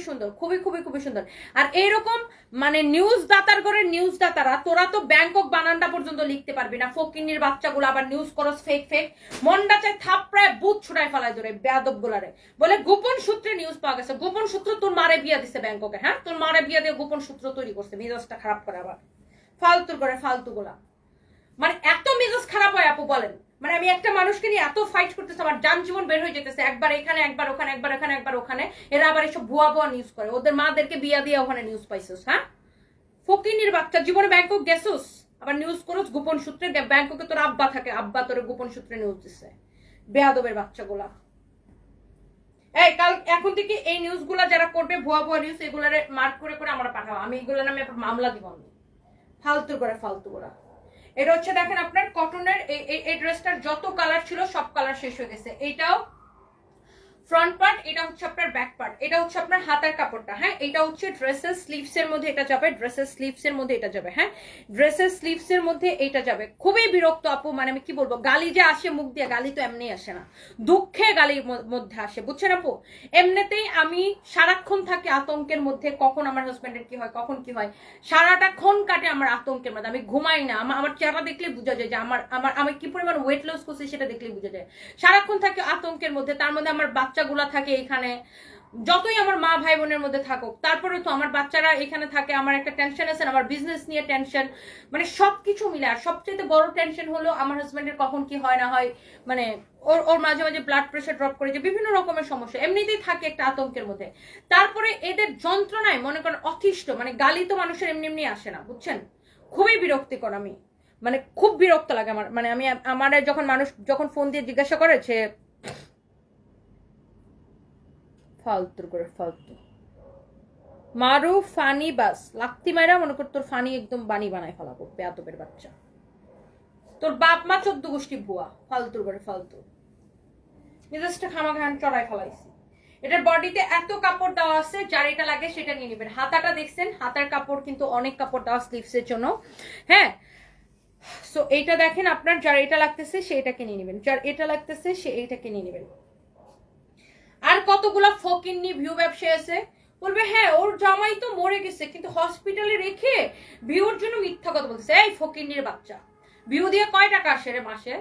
সুন্দর, খুবই সুন্দর। আর এইরকম মানে নিউজ দাতার করে নিউজ দাতারা, তোরা তো ব্যাংকক বানানটা পর্যন্ত লিখতে পারবি না, ফকিন্নির বাচ্চাগুলো আবার নিউজ করস ফেক। মনটা চাই থাপড়ায় বুথ ছুটায় ফেলায় ধরে বেয়াদব গুলারে। বলে গোপন সূত্রে নিউজ পাওয়া গেছে। গোপন সূত্র তোর মারে বিয়া দিছে ব্যাংককে। হ্যাঁ, তোর মারে বিয়া দিয়ে গোপন সূত্র তৈরি করছে, মেজাজটা খারাপ করে আবার ফালতুর করে ফালতু গুলা। মানে এত মেজাজ খারাপ হয় আপু বলেন? মানে আমি একটা মানুষকে নিয়ে এত ফাইট করতেছি, আমার যান জীবন বের হয়ে যেতেছে, একবার এখানে একবার ওখানে, একবার এখানে একবার ওখানে। এরা আবার এসব ভুয়া ভুয়া নিউজ করে, ওদের মাদেরকে বিয়া দিয়ে ওখানে নিউজ পাইছিস। হ্যাঁ, ফকিনির বাচ্চা, জীবনে ব্যাংকক গেছিস, আবার নিউজ করোস গোপন সূত্রে। ব্যাংককে তোর আব্বা থাকে, আব্বা তোর গোপন সূত্রে নিউজ দিচ্ছে, বেয়াদবের বাচ্চাগুলা। এই কাল এখন থেকে এই নিউজ গুলা যারা করবে, ভুয়া ভুয়া নিউজ, এগুলারে মার্ক করে করে আমরা পাঠাবো, আমি এগুলো নামে মামলা দিব। ফালতু করে ফালতু করা। এটা হচ্ছে দেখেন আপনার কটনের এই ড্রেসটার যত কালার ছিল সব কালার শেষ হয়ে গেছে। এইটাও ফ্রন্ট পার্ট, এটা হচ্ছে আপনার ব্যাক পার্ট, এটা হচ্ছে আপনার হাতার কাপড়টা। হ্যাঁ, এটা হচ্ছে ড্রেসের স্লিভস এর মধ্যে এটা যাবে, ড্রেসের স্লিভস এর মধ্যে এটা যাবে। হ্যাঁ, ড্রেসের স্লিভস এর মধ্যে এটা যাবে। খুবই বিরক্ত আপু, মানে আমি কি বলবো, গালি যে আসে মুখ দিয়ে, গালি তো এমনি আসে না, দুঃখে গালির মধ্যে আসে, বুঝছেন আপু। এমনিতেই আমি সারাক্ষণ থাকি আতঙ্কের মধ্যে, কখন আমার হাজবেন্ডের কি হয়, কখন কি হয়, সারাটা ক্ষণ কাটে আমার আতঙ্কের মধ্যে। আমি ঘুমাই না, আমার চেহারা দেখলে বোঝা যায় যে আমি কি পরিমাণ ওয়েট লস করছি, সেটা দেখলে বোঝা যায়। সারাক্ষণ থাকি আতঙ্কের মধ্যে, তার মধ্যে আমার বাচ্চাগুলা থাকে এখানে। যতই আমার মা ভাই বোনের মধ্যে থাকুক, তারপরে তো আমার বাচ্চারা এখানে থাকে, আমার একটা টেনশন আছে, আমার বিজনেস নিয়ে টেনশন, মানে সবকিছু মিলে। আর সবচেয়ে বড় টেনশন হলো আমার হাজবেন্ডের কখন কি হয় না হয়, মানে ওর মাঝে মাঝে ব্লাড প্রেশার ড্রপ করে, যে বিভিন্ন রকমের সমস্যা, এমনিতেই থাকে একটা আতঙ্কের মধ্যে। তারপরে এদের যন্ত্রণায় মনে করেন অতিষ্ঠ, মানে গালি তো মানুষের এমনি এমনি আসে না, বুঝছেন। খুবই বিরক্তিকর, আমি মানে খুব বিরক্ত লাগে আমার। মানে আমি আমার যখন মানুষ যখন ফোন দিয়ে জিজ্ঞাসা করে যে ফালতু করে ফালতু মারু ফানি, বাস লাক্তি মাইরা মনে কর তোর ফানি একদম বানি বানায় ফেলাবো, বেয়াদবের বাচ্চা। তোর বাপ মা 14 গোষ্ঠী ভুয়া, ফালতু করে ফালতু। মেজাজটা খামাখান চড়াই ফেলাইছি। এটার বডিতে এত কাপড় দেওয়া আছে, যার এটা লাগে সেটা নিয়ে নেবেন। হাতাটা দেখছেন, হাতার কাপড় কিন্তু অনেক কাপড় দেওয়া স্লিভস এর জন্য। হ্যাঁ, সো এইটা দেখেন, আপনার যার এটা লাগতেছে সে এটা কিনে নেবেন, যার এটা লাগতেছে সে এইটা কিনে নেবেন। আর কতগুলা ফকিন্নি ভিউ ব্যবসায়ী আছে, বলবে হ্যাঁ ওর জামাই তো মরে গেছে, কিন্তু হসপিটালে রেখে ভিউর জন্য মিথ্যা কথা বলতেছে। এই ফকিন্নির বাচ্চা, ভিউ দিয়ে কয় টাকা আসে রে মাসে?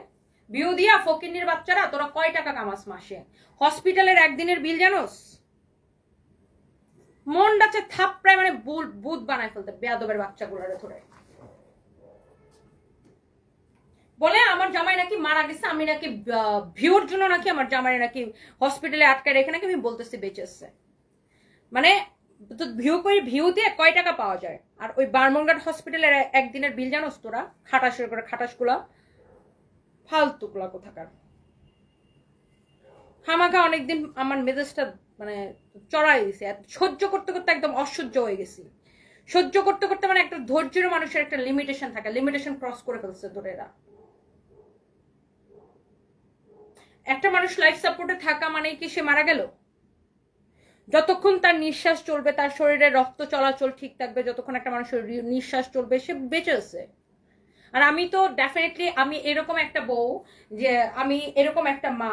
ভিউ দিয়া ফকিন্নির বাচ্চারা তোরা কয় টাকা কামাস মাসে? হসপিটালের একদিনের বিল জানোস? মন ডাচ্ছে থাপড়ায়, মানে বুধ বানায় ফেলতে বেয়াদবের বাচ্চাগুলারে ধরে। বলে আমার জামাই নাকি মারা গেছে, আমি নাকি ভিউর জন্য নাকি আমার জামাই নাকি হসপিটালে আটকায় রেখে নাকি আমি বলতেছি বেঁচেছে। মানে ভিউ করে ভিউ দিয়ে কয় টাকা পাওয়া যায়? আর ওই বার্মনঘাট হসপিটালের একদিনের বিল জানোস তোরা? খাটাসের করে খাটাসগুলা, ফালতুগুলা কোথাকার। হামাকা অনেকদিন আমার মেজাজটা মানে চড়াই দিছে, সহ্য করতে করতে একদম অসহ্য হয়ে গেছি। সহ্য করতে করতে মানে একটা ধৈর্যের মানুষের একটা লিমিটেশন থাকে, লিমিটেশন ক্রস করে ফেলছে ধরে এরা। একটা মানুষ লাইফ সাপোর্টে থাকা মানে কি সে মারা গেল? যতক্ষণ তার নিঃশ্বাস চলবে, তার শরীরে রক্ত চলাচল ঠিক থাকবে, যতক্ষণ একটা মানুষের নিঃশ্বাস চলবে, সে বেঁচে আছে। আর আমি তো ডেফিনেটলি আমি এরকম একটা বউ, যে আমি এরকম একটা মা,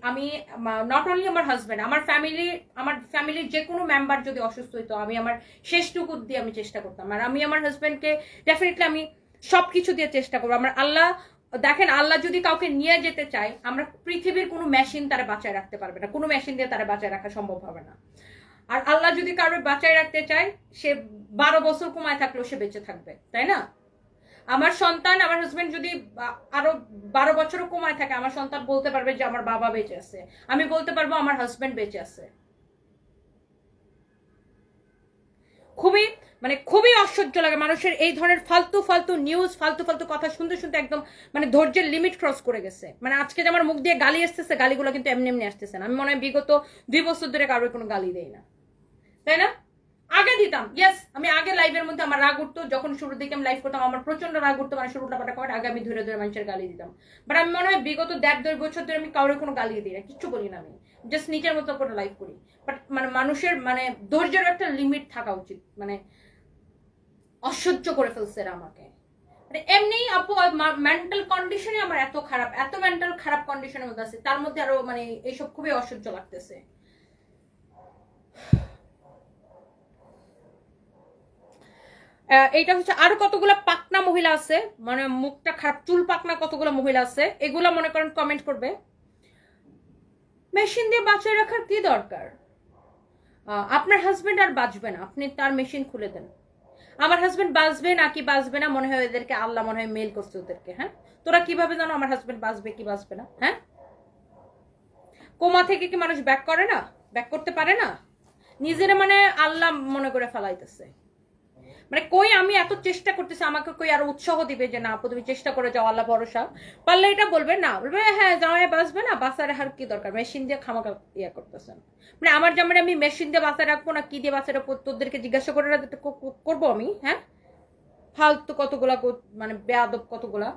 আমি নট অনলি আমার হাজবেন্ড, আমার ফ্যামিলির যে কোনো মেম্বার যদি অসুস্থ হইতো, আমি আমার শেষটুকু দিয়ে আমি চেষ্টা করতাম। আর আমি আমার হাজবেন্ডকে ডেফিনেটলি আমি সবকিছু দিয়ে চেষ্টা করবো। আমার আল্লাহ দেখেন, আল্লাহ যদি কাউকে নিয়ে যেতে চায়, আমরা পৃথিবীর কোনো মেশিন তারা বাঁচায় রাখতে পারবে না, কোনো মেশিন দিয়ে তারা বাঁচায় রাখা সম্ভব হবে না। আর আল্লাহ যদি কারোর বাঁচায় রাখতে চায়, সে 12 বছর কমায় থাকলেও সে বেঁচে থাকবে, তাই না? আমার সন্তান, আমার হাজবেন্ড যদি আরো 12 বছরও কমায় থাকে, আমার সন্তান বলতে পারবে যে আমার বাবা বেঁচে আছে, আমি বলতে পারবো আমার হাজবেন্ড বেঁচে আছে। খুবই অসহ্য লাগে মানুষের এই ধরনের ফালতু ফালতু নিউজ, ফালতু ফালতু কথা শুনতে শুনতে একদম মানে ধৈর্যের লিমিট ক্রস করে গেছে। মানে আজকে যে আমার মুখ দিয়ে গালি আসতেছে, গালিগুলো কিন্তু এমনি এমনি আসতেছে না। আমি মনে হয় বিগত 2 বছর ধরে কারোর কোনো গালি দেই না, তাই না? আগে দিতাম, ইয়েস, আমি আগে লাইভের মধ্যে আমার রাগ উঠতো, যখন শুরুর দিকে আমি লাইভ করতাম আমার প্রচন্ড রাগ উঠতো, মানে শুরুটা পাটা করে আগে আমি ধরে ধরে মানুষের গালি দিতাম। বাট আমি মনে হয় বিগত 1.5-2 বছর ধরে আমি কারোর কোনো গালি দিই না, কিচ্ছু বলি না, আমি জাস্ট নিজের মতো করে লাইভ করি। বাট মানে মানুষের মানে ধৈর্যের একটা লিমিট থাকা উচিত। মানে অসহ্য করে ফেলছে এরা আমাকে। মানে এমনি আপু মেন্টাল কন্ডিশনে আমার এত খারাপ, এত মেন্টাল খারাপ কন্ডিশনের মধ্যে আছে, তার মধ্যে আরো মানে এইসব খুবই অসহ্য লাগতেছে। এইটা হচ্ছে আরো কতগুলা পাকনা মহিলা আছে, মানে মুখটা খারাপ চুল পাকনা কতগুলো মহিলা আছে, এগুলা মনে করেন কমেন্ট করবে মেশিন দিয়ে বাঁচিয়ে রাখার কি দরকার? আপনার হাজবেন্ড আর বাঁচবে না, আপনি তার মেশিন খুলে দেন। আমার হাজবেন্ড বাঁচবে নাকি বাঁচবে না মনে হয় এদেরকে আল্লাহ মনে হয় মেল করছে ওদেরকে। হ্যাঁ, তোরা কিভাবে জানো আমার হাজবেন্ড বাঁচবে কি বাঁচবে না? হ্যাঁ, কোমা থেকে কি মানুষ ব্যাক করে না? ব্যাক করতে পারে না? নিজের মানে আল্লাহ মনে করে ফেলাইতেছে। মানে কই আমি এত চেষ্টা করতেছি, আমাকে কই আরো উৎসাহ দিবে যে না আপু তুমি চেষ্টা করে যাও, আল্লাহ ভরসা। পারলে এটা বলবে না, বলবে হ্যাঁ জামাই বাঁচবে না, বাঁচার আর কি দরকার, মেশিন দিয়ে খামাকা ইয়া করতেছেন। মানে আমার জামাই আমি মেশিন দিয়ে বাঁচায় রাখবো না কি দিয়ে বাঁচায় রাখবো তোদেরকে জিজ্ঞাসা করে করবো আমি? হ্যাঁ, ফালতু কতগুলা, মানে বেয়াদব কতগুলা,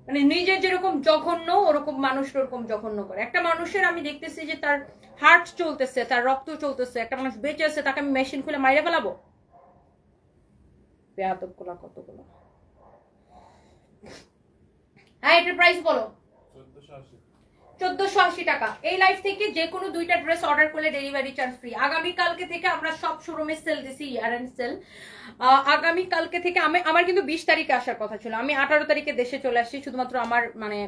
মানে নিজে যেরকম জঘন্য ওরকম মানুষ ওরকম জঘন্য করে। একটা মানুষের আমি দেখতেছি যে তার হার্ট চলতেছে, তার রক্ত চলতেছে, একটা মানুষ বেঁচে আছে, তাকে আমি মেশিন খুলে মাইরে ফেলাবো? বেয়াদব গুলা কতগুলো। হ্যাঁ, এটার প্রাইস বলো। 1480 টাকা। এই লাইফ থেকে যে কোনো দুইটা ড্রেস অর্ডার করলে ডেলিভারি চার্জ ফ্রি। আগামী কালকে থেকে আমরা সব শোরুমে সেল দিছি, ইয়ার এন্ড সেল। আগামী কালকে থেকে আমার কিন্তু 20 তারিখে আসার কথা ছিল, আমি 18 তারিখে দেশে চলে আসছি। শুধুমাত্র আমার মানে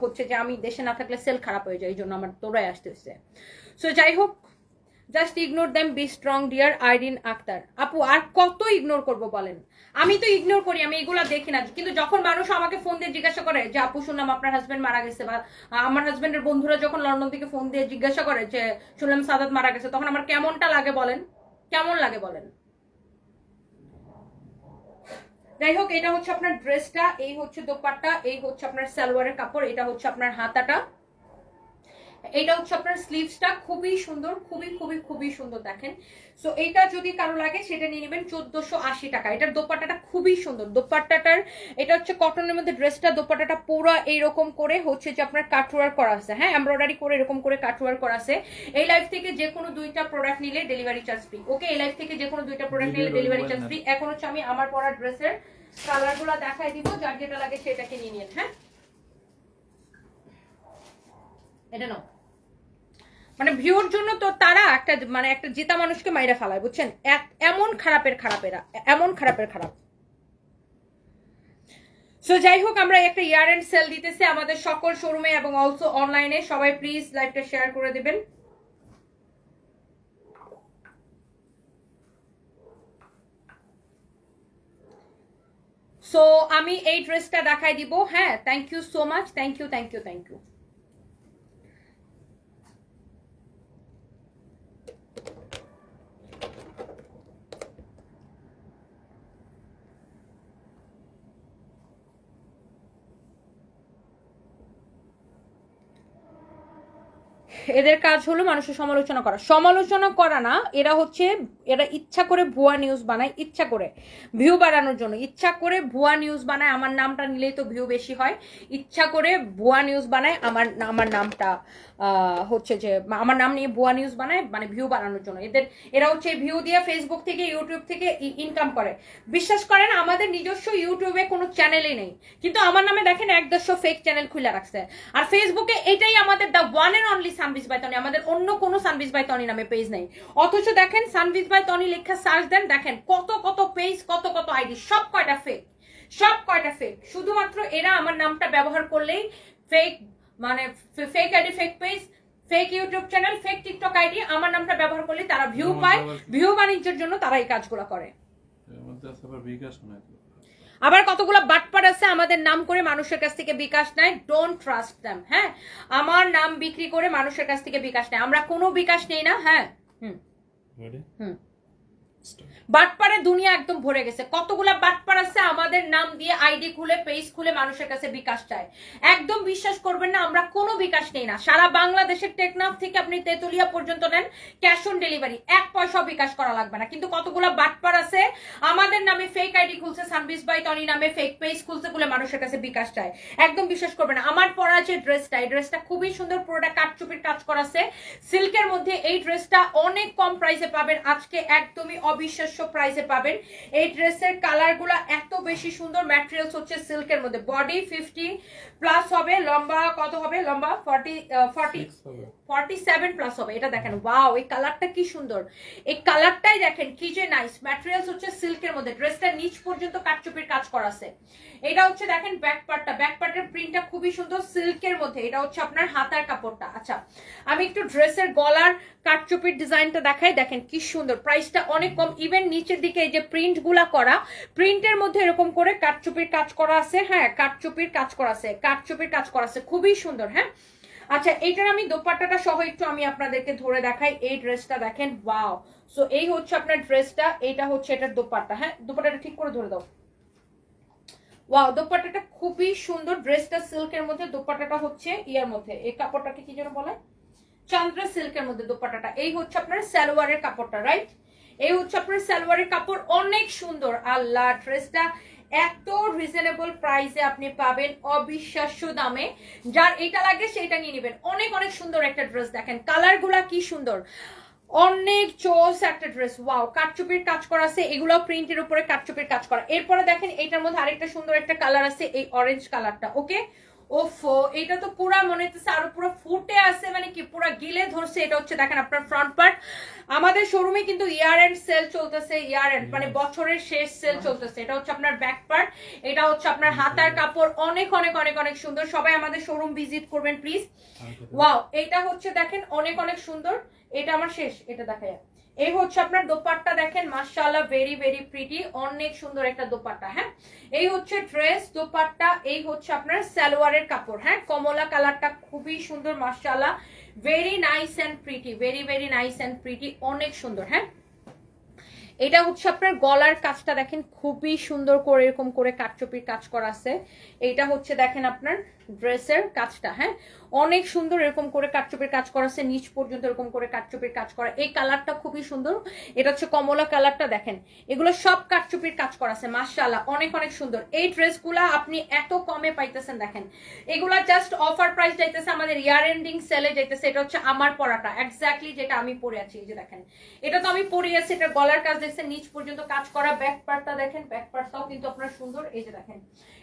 হচ্ছে যে আমি দেশে না থাকলে সেল খারাপ হয়ে যায়, এই জন্য আমার তোরাই আসতে হচ্ছে। সো যাই হোক, just ignore them, be strong dear. Irin Akter আপু, আর কত ইগনোর করব বলেন? আমি তো ইগনোর করি, আমি এগুলা দেখি না, কিন্তু যখন মানুষ আমাকে ফোন দিয়ে জিজ্ঞাসা করে যে আপু শুনলাম আপনার হাজবেন্ড মারা গেছে, বা আমার হাজবেন্ডের বন্ধুরা যখন লন্ডন থেকে ফোন দিয়ে জিজ্ঞাসা করে যে শুনলাম সাদাত মারা গেছে, তখন আমার কেমনটা লাগে বলেন? কেমন লাগে বলেন? যাই হোক, এটা হচ্ছে আপনার ড্রেসটা, এই হচ্ছে দোপাট্টা, এই হচ্ছে আপনার সালোয়ারের কাপড়, এটা হচ্ছে আপনার হাতাটা, এটা হচ্ছে আপনার স্লিভসটা। খুবই সুন্দর, খুবই খুবই খুবই সুন্দর দেখেন। সো এইটা যদি কারো লাগে সেটা নিয়ে নেবেন 1480 টাকা। এটার দোপাট্টাটা খুবই সুন্দর, দোপাট্টাটার এটা হচ্ছে কটনের মধ্যে ড্রেসটা, দোপাট্টাটা পুরো এইরকম করে হচ্ছে যে আপনার কাটওয়ার্ক করা আছে, হ্যাঁ এমব্রয়ডারি করে এরকম করে কাটওয়ার্ক করা আছে। এই লাইফ থেকে যে কোনো দুইটা প্রোডাক্ট নিলে ডেলিভারি চার্জ ফ্রি। ওকে, এই লাইফ থেকে যে কোনো দুইটা প্রোডাক্ট নিলে ডেলিভারি চার্জ ফ্রি। এখন হচ্ছে আমি আমার পরা ড্রেসের কালারগুলো দেখাই দিব, যার যেটা লাগে সেটাকে নিয়ে নিন। হ্যাঁ, এটা নাও। মানে ভিউর জন্য তো তারা একটা মানে একটা জেতা মানুষকে মাইরা ফেলায়, বুঝছেন? এমন খারাপের খারাপেরা, এমন খারাপের খারাপ। সো যাই হোক, আমরা একটা ইয়ার এন্ড সেল দিতেছি আমাদের সকল শোরুমে এবং অলসো অনলাইনে। সবাই প্লিজ লাইভটা শেয়ার করে দেবেন। সো আমি এই ড্রেসটা দেখাই দিব। হ্যাঁ, thank you so much, thank you thank you thank you. এদের কাজ হলো মানুষের সমালোচনা করা। সমালোচনা করা না, এরা হচ্ছে এরা ইচ্ছা করে ভুয়া নিউজ বানায়, ইচ্ছা করে ভিউ বাড়ানোর জন্য ইচ্ছা করে ভুয়া নিউজ বানায়। আমার নামটা নিলেই তো ভিউ বেশি হয়, ইচ্ছা করে ভুয়া নিউজ বানায়। আমার নামটা হচ্ছে যে আমার নাম নিয়ে ভুয়া নিউজ বানায়, মানে ভিউ বাড়ানোর জন্য। এরা হচ্ছে ভিউ দিয়ে ফেসবুক থেকে ইউটিউব থেকে ইনকাম করে। বিশ্বাস করেন আমাদের নিজস্ব ইউটিউবে কোনো চ্যানেলই নেই, কিন্তু আমার নামে দেখেন 1-100 ফেক চ্যানেল খুলে রাখছে। আর ফেসবুকে এটাই আমাদের দ্য ওয়ান এন্ড অনলি সানবিজ বাই তনি, আমাদের অন্য কোনো সানবিজ বাই তনি নামে পেজ নেই। অথচ দেখেন সানবিজ বাই তনি লেখা সার্চ দেন, দেখেন কত কত পেজ, কত কত আইডি, সব কয়টা ফেক, সব কয়টা ফেক। শুধুমাত্র এরা আমার নামটা ব্যবহার করলেই ফেক, মানে fake ID, fake page, fake YouTube channel, fake TikTok ID, আমার নামটা ব্যবহার করলে তারা ভিউ পায়। ভিউ বাণিজ্যের জন্য তারা এই কাজগুলো করে। আবার কতগুলো বাটপার আছে আমাদের নাম করে মানুষের কাছ থেকে বিকাশ নেয়। Don't trust them. হ্যাঁ, আমার নাম বিক্রি করে মানুষের কাছ থেকে বিকাশ নেয়, আমরা কোনো বিকাশ নেই না। হ্যাঁ, বাটপাড়ে দুনিয়া একদম ভরে গেছে। কতগুলা বাটপার আছে আমাদের নাম দিয়ে আইডি খুলে পেজ খুলে মানুষের কাছে বিকাশ চায়। একদম বিশ্বাস করবেন না, আমরা কোনো বিকাশ নেই না। সারা বাংলাদেশের টেকনাফ থেকে আপনি তেতুলিয়া পর্যন্ত নেন, ক্যাশ অন ডেলিভারি, 1 পয়সা বিকাশ করা লাগবে না। কিন্তু কতগুলা বাটপার আছে আমাদের নামে ফেক আইডি খুলছে, সানবিজ বাই তনি নামে ফেক পেজ খুলছে, খুলে মানুষের কাছে বিকাশ চায়। একদম বিশ্বাস করবেন না। আমার পরা যে ড্রেসটা, এই ড্রেসটা খুবই সুন্দর, পুরোটা কাটচুপির কাজ করা আছে সিল্কের মধ্যে। এই ড্রেসটা অনেক কম প্রাইসে পাবেন, আজকে একদমই অবিশ্বাস্য প্রাইসে পাবেন। এই ড্রেসের কালারগুলো এত বেশি সুন্দর, ম্যাটেরিয়ালস হচ্ছে সিল্কের মধ্যে। বডি 50 প্লাস হবে, লম্বা কত হবে? লম্বা 47 প্লাস হবে। এটা দেখেন, ওয়াও, এই কালারটা কি সুন্দর, এই কালারটাই দেখেন কি যে নাইস। ম্যাটেরিয়ালস হচ্ছে সিল্কের মধ্যে, ড্রেসটা নিচ পর্যন্ত কাটচুপির কাজ করা আছে। এটা হচ্ছে দেখেন ব্যাক পার্টটা, ব্যাক পার্টের প্রিন্টটা খুবই সুন্দর সিল্কের মধ্যে। এটা হচ্ছে আপনার হাতার কাপড়টা। আচ্ছা, আমি একটু ড্রেসের গলার কাটচুপির ডিজাইনটা দেখাই, দেখেন কি সুন্দর। প্রাইসটা অনেক কম, এরকম ইভেন নিচের দিকে এই যে প্রিন্ট গুলা করা, প্রিন্টের মধ্যে এরকম করে কাটচুপির কাজ করা আছে। হ্যাঁ, কাটচুপির কাজ করা আছে, কাটচুপির কাজ করা আছে, খুবই সুন্দর। হ্যাঁ, আচ্ছা এইটার আমি দোপাট্টাটা সহ একটু আমি আপনাদেরকে ধরে দেখাই। এই ড্রেসটা দেখেন, ওয়াও। সো এই হচ্ছে আপনার ড্রেসটা, এইটা হচ্ছে এটার দোপাট্টা। হ্যাঁ, দোপাট্টাটা ঠিক করে ধরে দাও। ওয়াও, দোপাট্টাটা খুবই সুন্দর। ড্রেসটা সিল্কের মধ্যে, দোপাট্টাটা হচ্ছে ইয়ার মধ্যে। এই কাপড়টাকে কি যেন বলে, চান্দ্রা সিল্কের মধ্যে দোপাট্টাটা। এই হচ্ছে আপনার সালোয়ারের কাপড়টা, রাইট? এই হচ্ছে আপনার সালোয়ারের কাপড়, অনেক সুন্দর। আল্লাহ, ড্রেসটা এত রিজনেবল প্রাইসে আপনি পাবেন, অবিশ্বাস্য দামে। যার এটা লাগে সেটা নিয়ে নেবেন। অনেক অনেক সুন্দর একটা ড্রেস, দেখেন কালার গুলা কি সুন্দর, অনেক চোস একটা ড্রেস। ওয়াও, কাটচুপির কাজ করা আছে, এগুলো প্রিন্টের উপরে কাটচুপির কাজ করা। এরপরে দেখেন এটার মধ্যে আরেকটা সুন্দর একটা কালার আছে, এই অরেঞ্জ কালারটা। ওকে, ওফো, এটা তো পুরা মনে হচ্ছে আরো পুরো ফুটে আছে, মানে কি পুরা গিলে ধরছে। এটা হচ্ছে দেখেন আপনার ফ্রন্ট পার্ট। আমাদের শোরুমে কিন্তু ইয়ার এন্ড সেল চলতেছে, ইয়ার এন্ড মানে বছরের শেষ সেল চলতেছে। এটা হচ্ছে আপনার ব্যাক পার্ট, এটা হচ্ছে আপনার হাতার কাপড়। অনেক অনেক অনেক অনেক সুন্দর। সবাই আমাদের শোরুম ভিজিট করবেন প্লিজ। ওয়াও, এটা হচ্ছে দেখেন অনেক অনেক সুন্দর। এটা আমার শেষ, এটা দেখা যায়। এই হচ্ছে আপনার দোপাট্টা, দেখেন মাশাআল্লাহ, ভেরি ভেরি প্রিটি, অনেক সুন্দর একটা দোপাট্টা। হ্যাঁ, এই হচ্ছে ড্রেস, দোপাট্টা। এই হচ্ছে আপনার সালোয়ারের কাপড়। হ্যাঁ, কমলা কালারটা খুবই সুন্দর, মাশাআল্লাহ, very nice and pretty, very very nice and pretty, অনেক সুন্দর। হ্যাঁ, এটা হচ্ছে আপনার গলার কাজটা দেখেন, খুবই সুন্দর করে এরকম করে কাটচুপির কাজ করা আছে। এইটা হচ্ছে দেখেন আপনার ড্রেসের কাজটা। হ্যাঁ, অনেক সুন্দর এরকম করে কাটচুপির কাজ করা আছে, নিচ পর্যন্ত এরকম করে কাটচুপির কাজ করা। এই কালারটা খুবই সুন্দর, এটা হচ্ছে কমলা কালারটা। দেখেন এগুলো সব কাটচুপির কাজ করা আছে, মাশাআল্লাহ, অনেক অনেক সুন্দর। এই ড্রেসগুলা আপনি এত কমে পাইতেছেন, দেখেন এগুলা জাস্ট অফার প্রাইস যাইতেছে, আমাদের ইয়ার এন্ডিং সেলে যাইতেছে। এটা হচ্ছে আমার পরাটা, এক্স্যাক্টলি যেটা আমি পরে আছি। এই যে দেখেন, এটা তো আমি পরে আছি। এটা গলার কাজ দেখছেন, নিচ পর্যন্ত কাজ করা। ব্যাক পার্টটা দেখেন, ব্যাক পার্টটাও কিন্তু আপনার সুন্দর। এই যে দেখেন,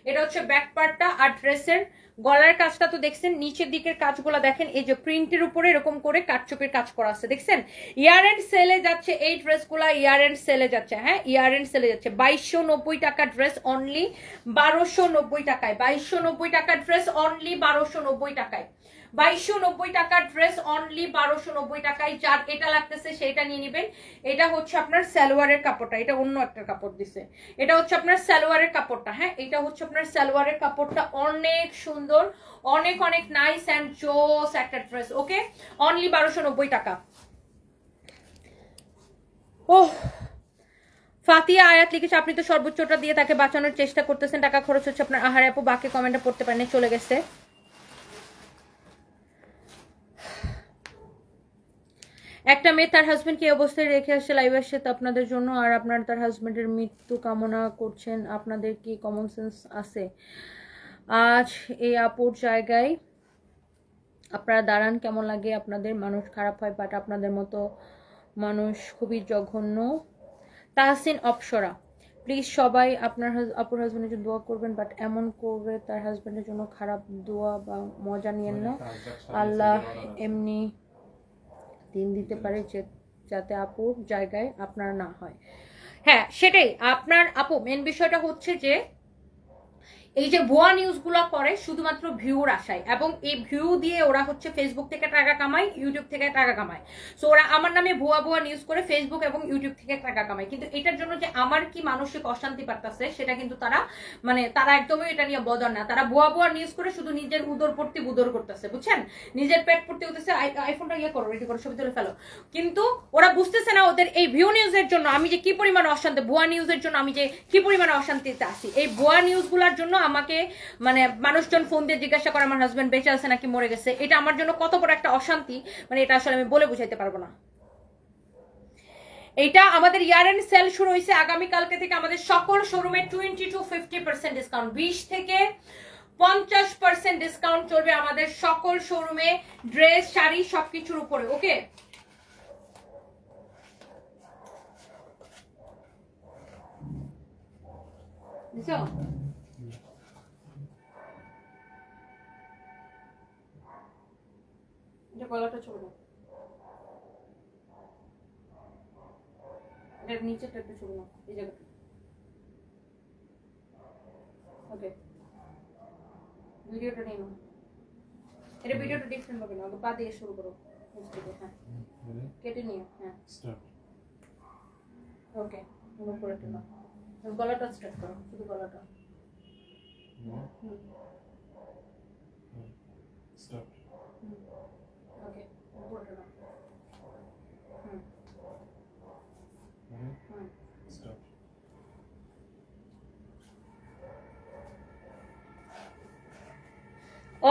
এটা হচ্ছে ব্যাক পার্টটা। আর ড্রেসের গলার কাজটা তো দেখছেন, নিচের দিকের কাজগুলো দেখেন, এই যে প্রিন্টের উপরে এরকম করে কাটচুপির কাজ করা আছে, দেখছেন। ইয়ার এন্ড সেলে যাচ্ছে এই ড্রেসগুলা, ইয়ার এন্ড সেলে যাচ্ছে। হ্যাঁ, ইয়ার এন্ড সেলে যাচ্ছে। 2290 টাকা ড্রেস, অনলি 1290 টাকায়। 2290 টাকার ড্রেস, অনলি 1290 টাকায়। 2290 টাকার ড্রেস, অনলি 1290 টাকায়। যার এটা লাগতেছে সেটা নিয়ে নেবেন। এটা হচ্ছে আপনার সালোয়ারের কাপড়টা, এটা অন্য একটা কাপড় দিছে। এটা হচ্ছে আপনার সালোয়ারের কাপড়টা। হ্যাঁ, এটা হচ্ছে আপনার সালোয়ারের কাপড়টা, অনেক সুন্দর, অনেক অনেক নাইস এন্ড জোস একটা ড্রেস। ওকে, অনলি 1290 টাকা। ওহ, ফাতিয়া আয়াত লিখেছে, আপনি তো সর্বোচ্চটা দিয়ে তাকে বাঁচানোর চেষ্টা করতেছেন, টাকা খরচ হচ্ছে আপনার। আহারে আপু, বাকি কমেন্টটা পড়তে পারেনি, চলে গেছে। একটা মেয়ে তার হাজবেন্ডকে এই অবস্থায় রেখে আসছে লাইভ আসছে তো আপনাদের জন্য, আর আপনারা তার হাজবেন্ডের মৃত্যু কামনা করছেন। আপনাদের কি কমন সেন্স আছে? আজ এই আপুর জায়গায় আপনারা দাঁড়ান, কেমন লাগে আপনাদের? মানুষ খারাপ হয়, বাট আপনাদের মতো মানুষ খুবই জঘন্য। তাহসিন অপসরা, প্লিজ সবাই আপনার আপুর হাজবেন্ডের জন্য দোয়া করবেন, বাট এমন করে তার হাজবেন্ডের জন্য খারাপ দোয়া বা মজা নিয়েন না। আল্লাহ এমনি দিন দিতে পারে যাতে আপুর জায়গায় আপনার না হয়। হ্যাঁ, সেটাই আপনার আপু, মেন বিষয়টা হচ্ছে যে এই যে ভুয়া নিউজগুলো করে শুধুমাত্র ভিউর আশায়, এবং এই ভিউ দিয়ে ওরা হচ্ছে ফেসবুক থেকে টাকা কামায়, ইউটিউব থেকে টাকা কামায়। সো ওরা আমার নামে ভুয়া ভুয়া নিউজ করে ফেসবুক এবং ইউটিউব থেকে টাকা কামায়, কিন্তু এটার জন্য যে আমার কি মানসিক অশান্তি পারতেছে সেটা কিন্তু তারা মানে তারা একদমই এটা নিয়ে বদর না। তারা ভুয়া ভুয়া নিউজ করে শুধু নিজের উদর পড়তে বুদর করতেছে, বুঝছেন, নিজের পেট পড়তে হতেছে। আইফোনটা ইয়ে করো, রেডি করো, ছবি তুলে ফেলো। কিন্তু ওরা বুঝতেছে না ওদের এই ভিউ নিউজের জন্য আমি যে কি পরিমাণ অশান্তি, ভুয়া নিউজের জন্য আমি যে কি পরিমাণ অশান্তিতে আছি। এই ভুয়া নিউজগুলোর জন্য আমাকে মানে মানুষজন ফোন দিয়ে জিজ্ঞাসা করে আমার হাজবেন্ড বেঁচে আছে নাকি মরে গেছে। এটা আমার জন্য কত বড় একটা অশান্তি, মানে এটা আসলে আমি বলে বুঝাইতে পারবো না। এটা আমাদের ইয়ার এন্ড সেল শুরু হয়েছে আগামী কালকে থেকে আমাদের সকল শোরুমে 20 to 50% ডিসকাউন্ট, 20 থেকে 50% ডিসকাউন্ট চলবে আমাদের সকল শোরুমে, ড্রেস, শাড়ি সবকিছুর উপরে। ওকে, বুঝছো? এটা গলাটা ছোট, এটার নিচেটা একটু ছোট না, এই জায়গাটা। ওকে, ভিডিওটা নেই না, এটা ভিডিওটা ডিফারেন্ট হবে না, পা দিয়ে শুরু করো। হ্যাঁ, কেটে নিও। হ্যাঁ, ওকে উপরেটা না, গলাটা স্ট্রেট করো, শুধু গলাটা। স্টপ। ওকে উপরেটা না। স্টপ।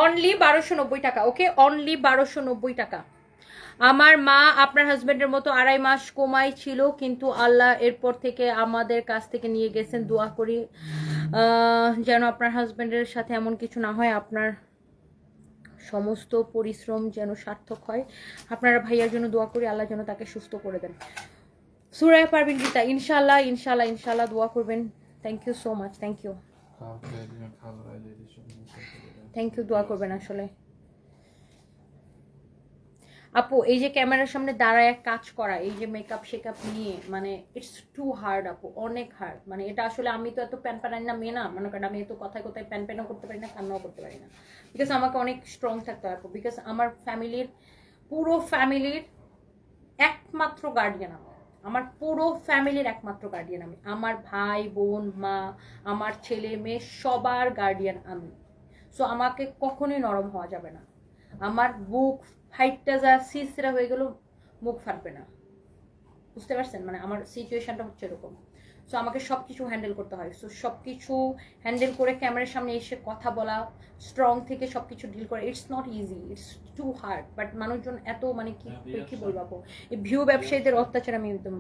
অনলি 1290 টাকা। ওকে, অনলি 1290 টাকা। আমার মা আপনার হাজবেন্ডের মতো 2.5 মাস কোমাই ছিল, কিন্তু আল্লাহ এরপর থেকে আমাদের কাছ থেকে নিয়ে গেছেন। দোয়া করি যেন আপনার হাজবেন্ডের সাথে এমন কিছু না হয়, আপনার সমস্ত পরিশ্রম যেন সার্থক হয়। আপনারা ভাইয়ার জন্য দোয়া করি, আল্লাহ যেন তাকে সুস্থ করে দেন। সুরায় পারবেন গীতা, ইনশাল্লাহ ইনশাল্লাহ ইনশাল্লাহ দোয়া করবেন। Thank you so much, thank you, thank you, দোয়া করবেন আসলে। আপু এই যে ক্যামেরার সামনে দাঁড়ায় কাজ করা, এই যে মেকআপ শেকআপ নিয়ে, মানে ইটস টু হার্ড আপু, অনেক হার্ড। মানে এটা আসলে আমি তো এত প্যান প্যানাই না মেয়ে না, মনে করেন আমি এত কথায় কথায় প্যান প্যানও করতে পারি না, কান্নাও করতে পারি না, বিকজ আমাকে অনেক স্ট্রং থাকতে হয় আপু। বিকজ আমার ফ্যামিলির, পুরো ফ্যামিলির একমাত্র গার্ডিয়ান আমি, আমার পুরো ফ্যামিলির একমাত্র গার্ডিয়ান আমি, আমার ভাই বোন মা আমার ছেলে মেয়ে সবার গার্ডিয়ান আমি। সো আমাকে কখনোই নরম হওয়া যাবে না। আমার বুক ফাইটটা যা সিসরা হয়ে গেল, মুখ ফাটবে না, বুঝতে পারছেন? মানে আমার সিচুয়েশনটা হচ্ছে এরকম। সো আমাকে সব কিছু হ্যান্ডেল করতে হয়। সো সব কিছু হ্যান্ডেল করে ক্যামেরার সামনে এসে কথা বলা, স্ট্রং থেকে সব কিছু ডিল করা, it's not easy, it's too hard. But মানুষজন এত মানে কি বলবো, এই ভিউ ব্যবসায়ীদের অত্যাচার আমি একদম,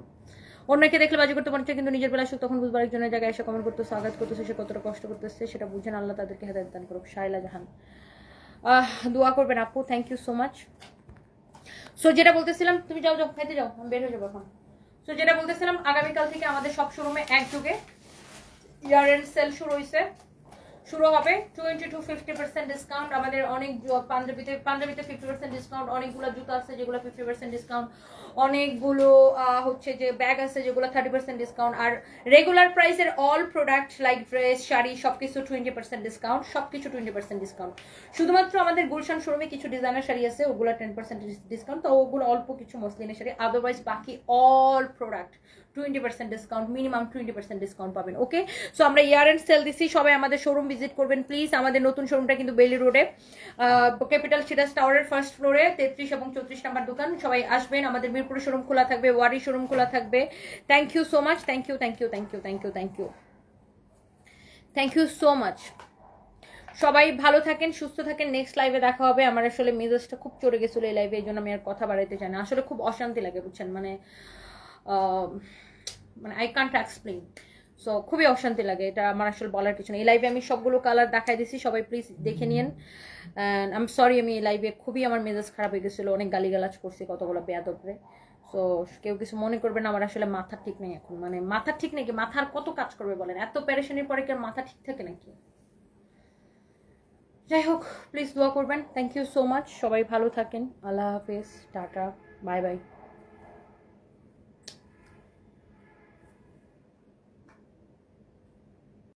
অন্যকে দেখলে বাজি করতে পারছে, কিন্তু নিজের বেলা আসুক তখন বুঝবার একজনের জায়গায় এসে কমেন্ট করতেছে, আঘাত করতেছে, সে কতটা কষ্ট করতেছে সেটা বুঝেন, আল্লাহ তাদেরকে হেদায়েত দান করুক। শায়লা জাহান, দোয়া করবেন আপু, thank you so much. So যেটা বলতেছিলাম, তুমি যাও যাও খাইতে যাও, আমি বের হয়ে যাবো এখন। সো যেটা বলতেছিলাম, আগামীকাল থেকে আমাদের সব শোরুমে একযোগে ইয়ার এন্ড সেল শুরু হয়েছে, শুরু হবে 20 to 50% ডিসকাউন্ট। আমাদের অনেক পাঞ্জাবিতে 50% ডিসকাউন্ট, অনেকগুলো জুতো আছে যেগুলো 50% ডিসকাউন্ট, অনেকগুলো হচ্ছে যে ব্যাগ আছে যেগুলো 30% ডিসকাউন্ট, আর রেগুলার প্রাইসের all product like dress sari সবকিছু 20% ডিসকাউন্ট, সবকিছু 20% ডিসকাউন্ট। শুধুমাত্র আমাদের গুলশান শোরুমে কিছু ডিজাইনার শাড়ি আছে, ওগুলো 10% ডিসকাউন্ট, তো ওগুলো অল্প কিছু মসলিনের শাড়ি, আদারওয়াইজ বাকি all product 20% discount, minimum 20% discount পাবেন। ওকে, সো আমরা ইয়ার এন্ড সেল দিচ্ছি, সবাই আমাদের শোরুম ভিজিট করবেন প্লিজ। আমাদের নতুন শোরুমটা কিন্তু বেলি রোডে, ক্যাপিটাল সিটাস টাওয়ারের ফার্স্ট ফ্লোরে 33 এবং 34 নাম্বার দোকান। সবাই আসবেন, আমাদের মিরপুরে শোরুম খোলা থাকবে, ওয়ারি শোরুম খোলা থাকবে। Thank you so much, thank you thank you thank you thank you thank you thank you so much. সবাই ভালো থাকেন, সুস্থ থাকেন, নেক্সট লাইভে দেখা হবে। আমার আসলে মেজাজটা খুব চড়ে গেছিল এই লাইভে, এই জন্য আমি আর কথা বাড়াইতে চাই না, আসলে খুব অশান্তি লাগে বুঝছেন, মানে আই কান্ট এক্সপ্লেইন। সো খুবই অশান্তি লাগে, এটা আমার আসলে বলার কিছু নেই। এই লাইভে আমি সবগুলো কালার দেখাই দিছি, সবাই প্লিজ দেখে নিন। আই এম সরি, আমি এই লাইভে খুবই আমার মেজাজ খারাপ হয়ে গেছিলো, অনেক গালিগালাজ করছি, কতগুলো বেয়াদবরে। সো কেউ কিছু মনে করবেন না, আমার আসলে মাথা ঠিক নেই এখন, মানে মাথা ঠিক নেই কি, মাথার কত কাজ করবে বলেন, এত প্যারেশানির পরে কি আর মাথা ঠিক থাকে নাকি? যাই হোক, প্লিজ দোয়া করবেন। থ্যাংক ইউ সো মাচ, সবাই ভালো থাকেন, আল্লাহ হাফেজ, টাটা, বাই বাই।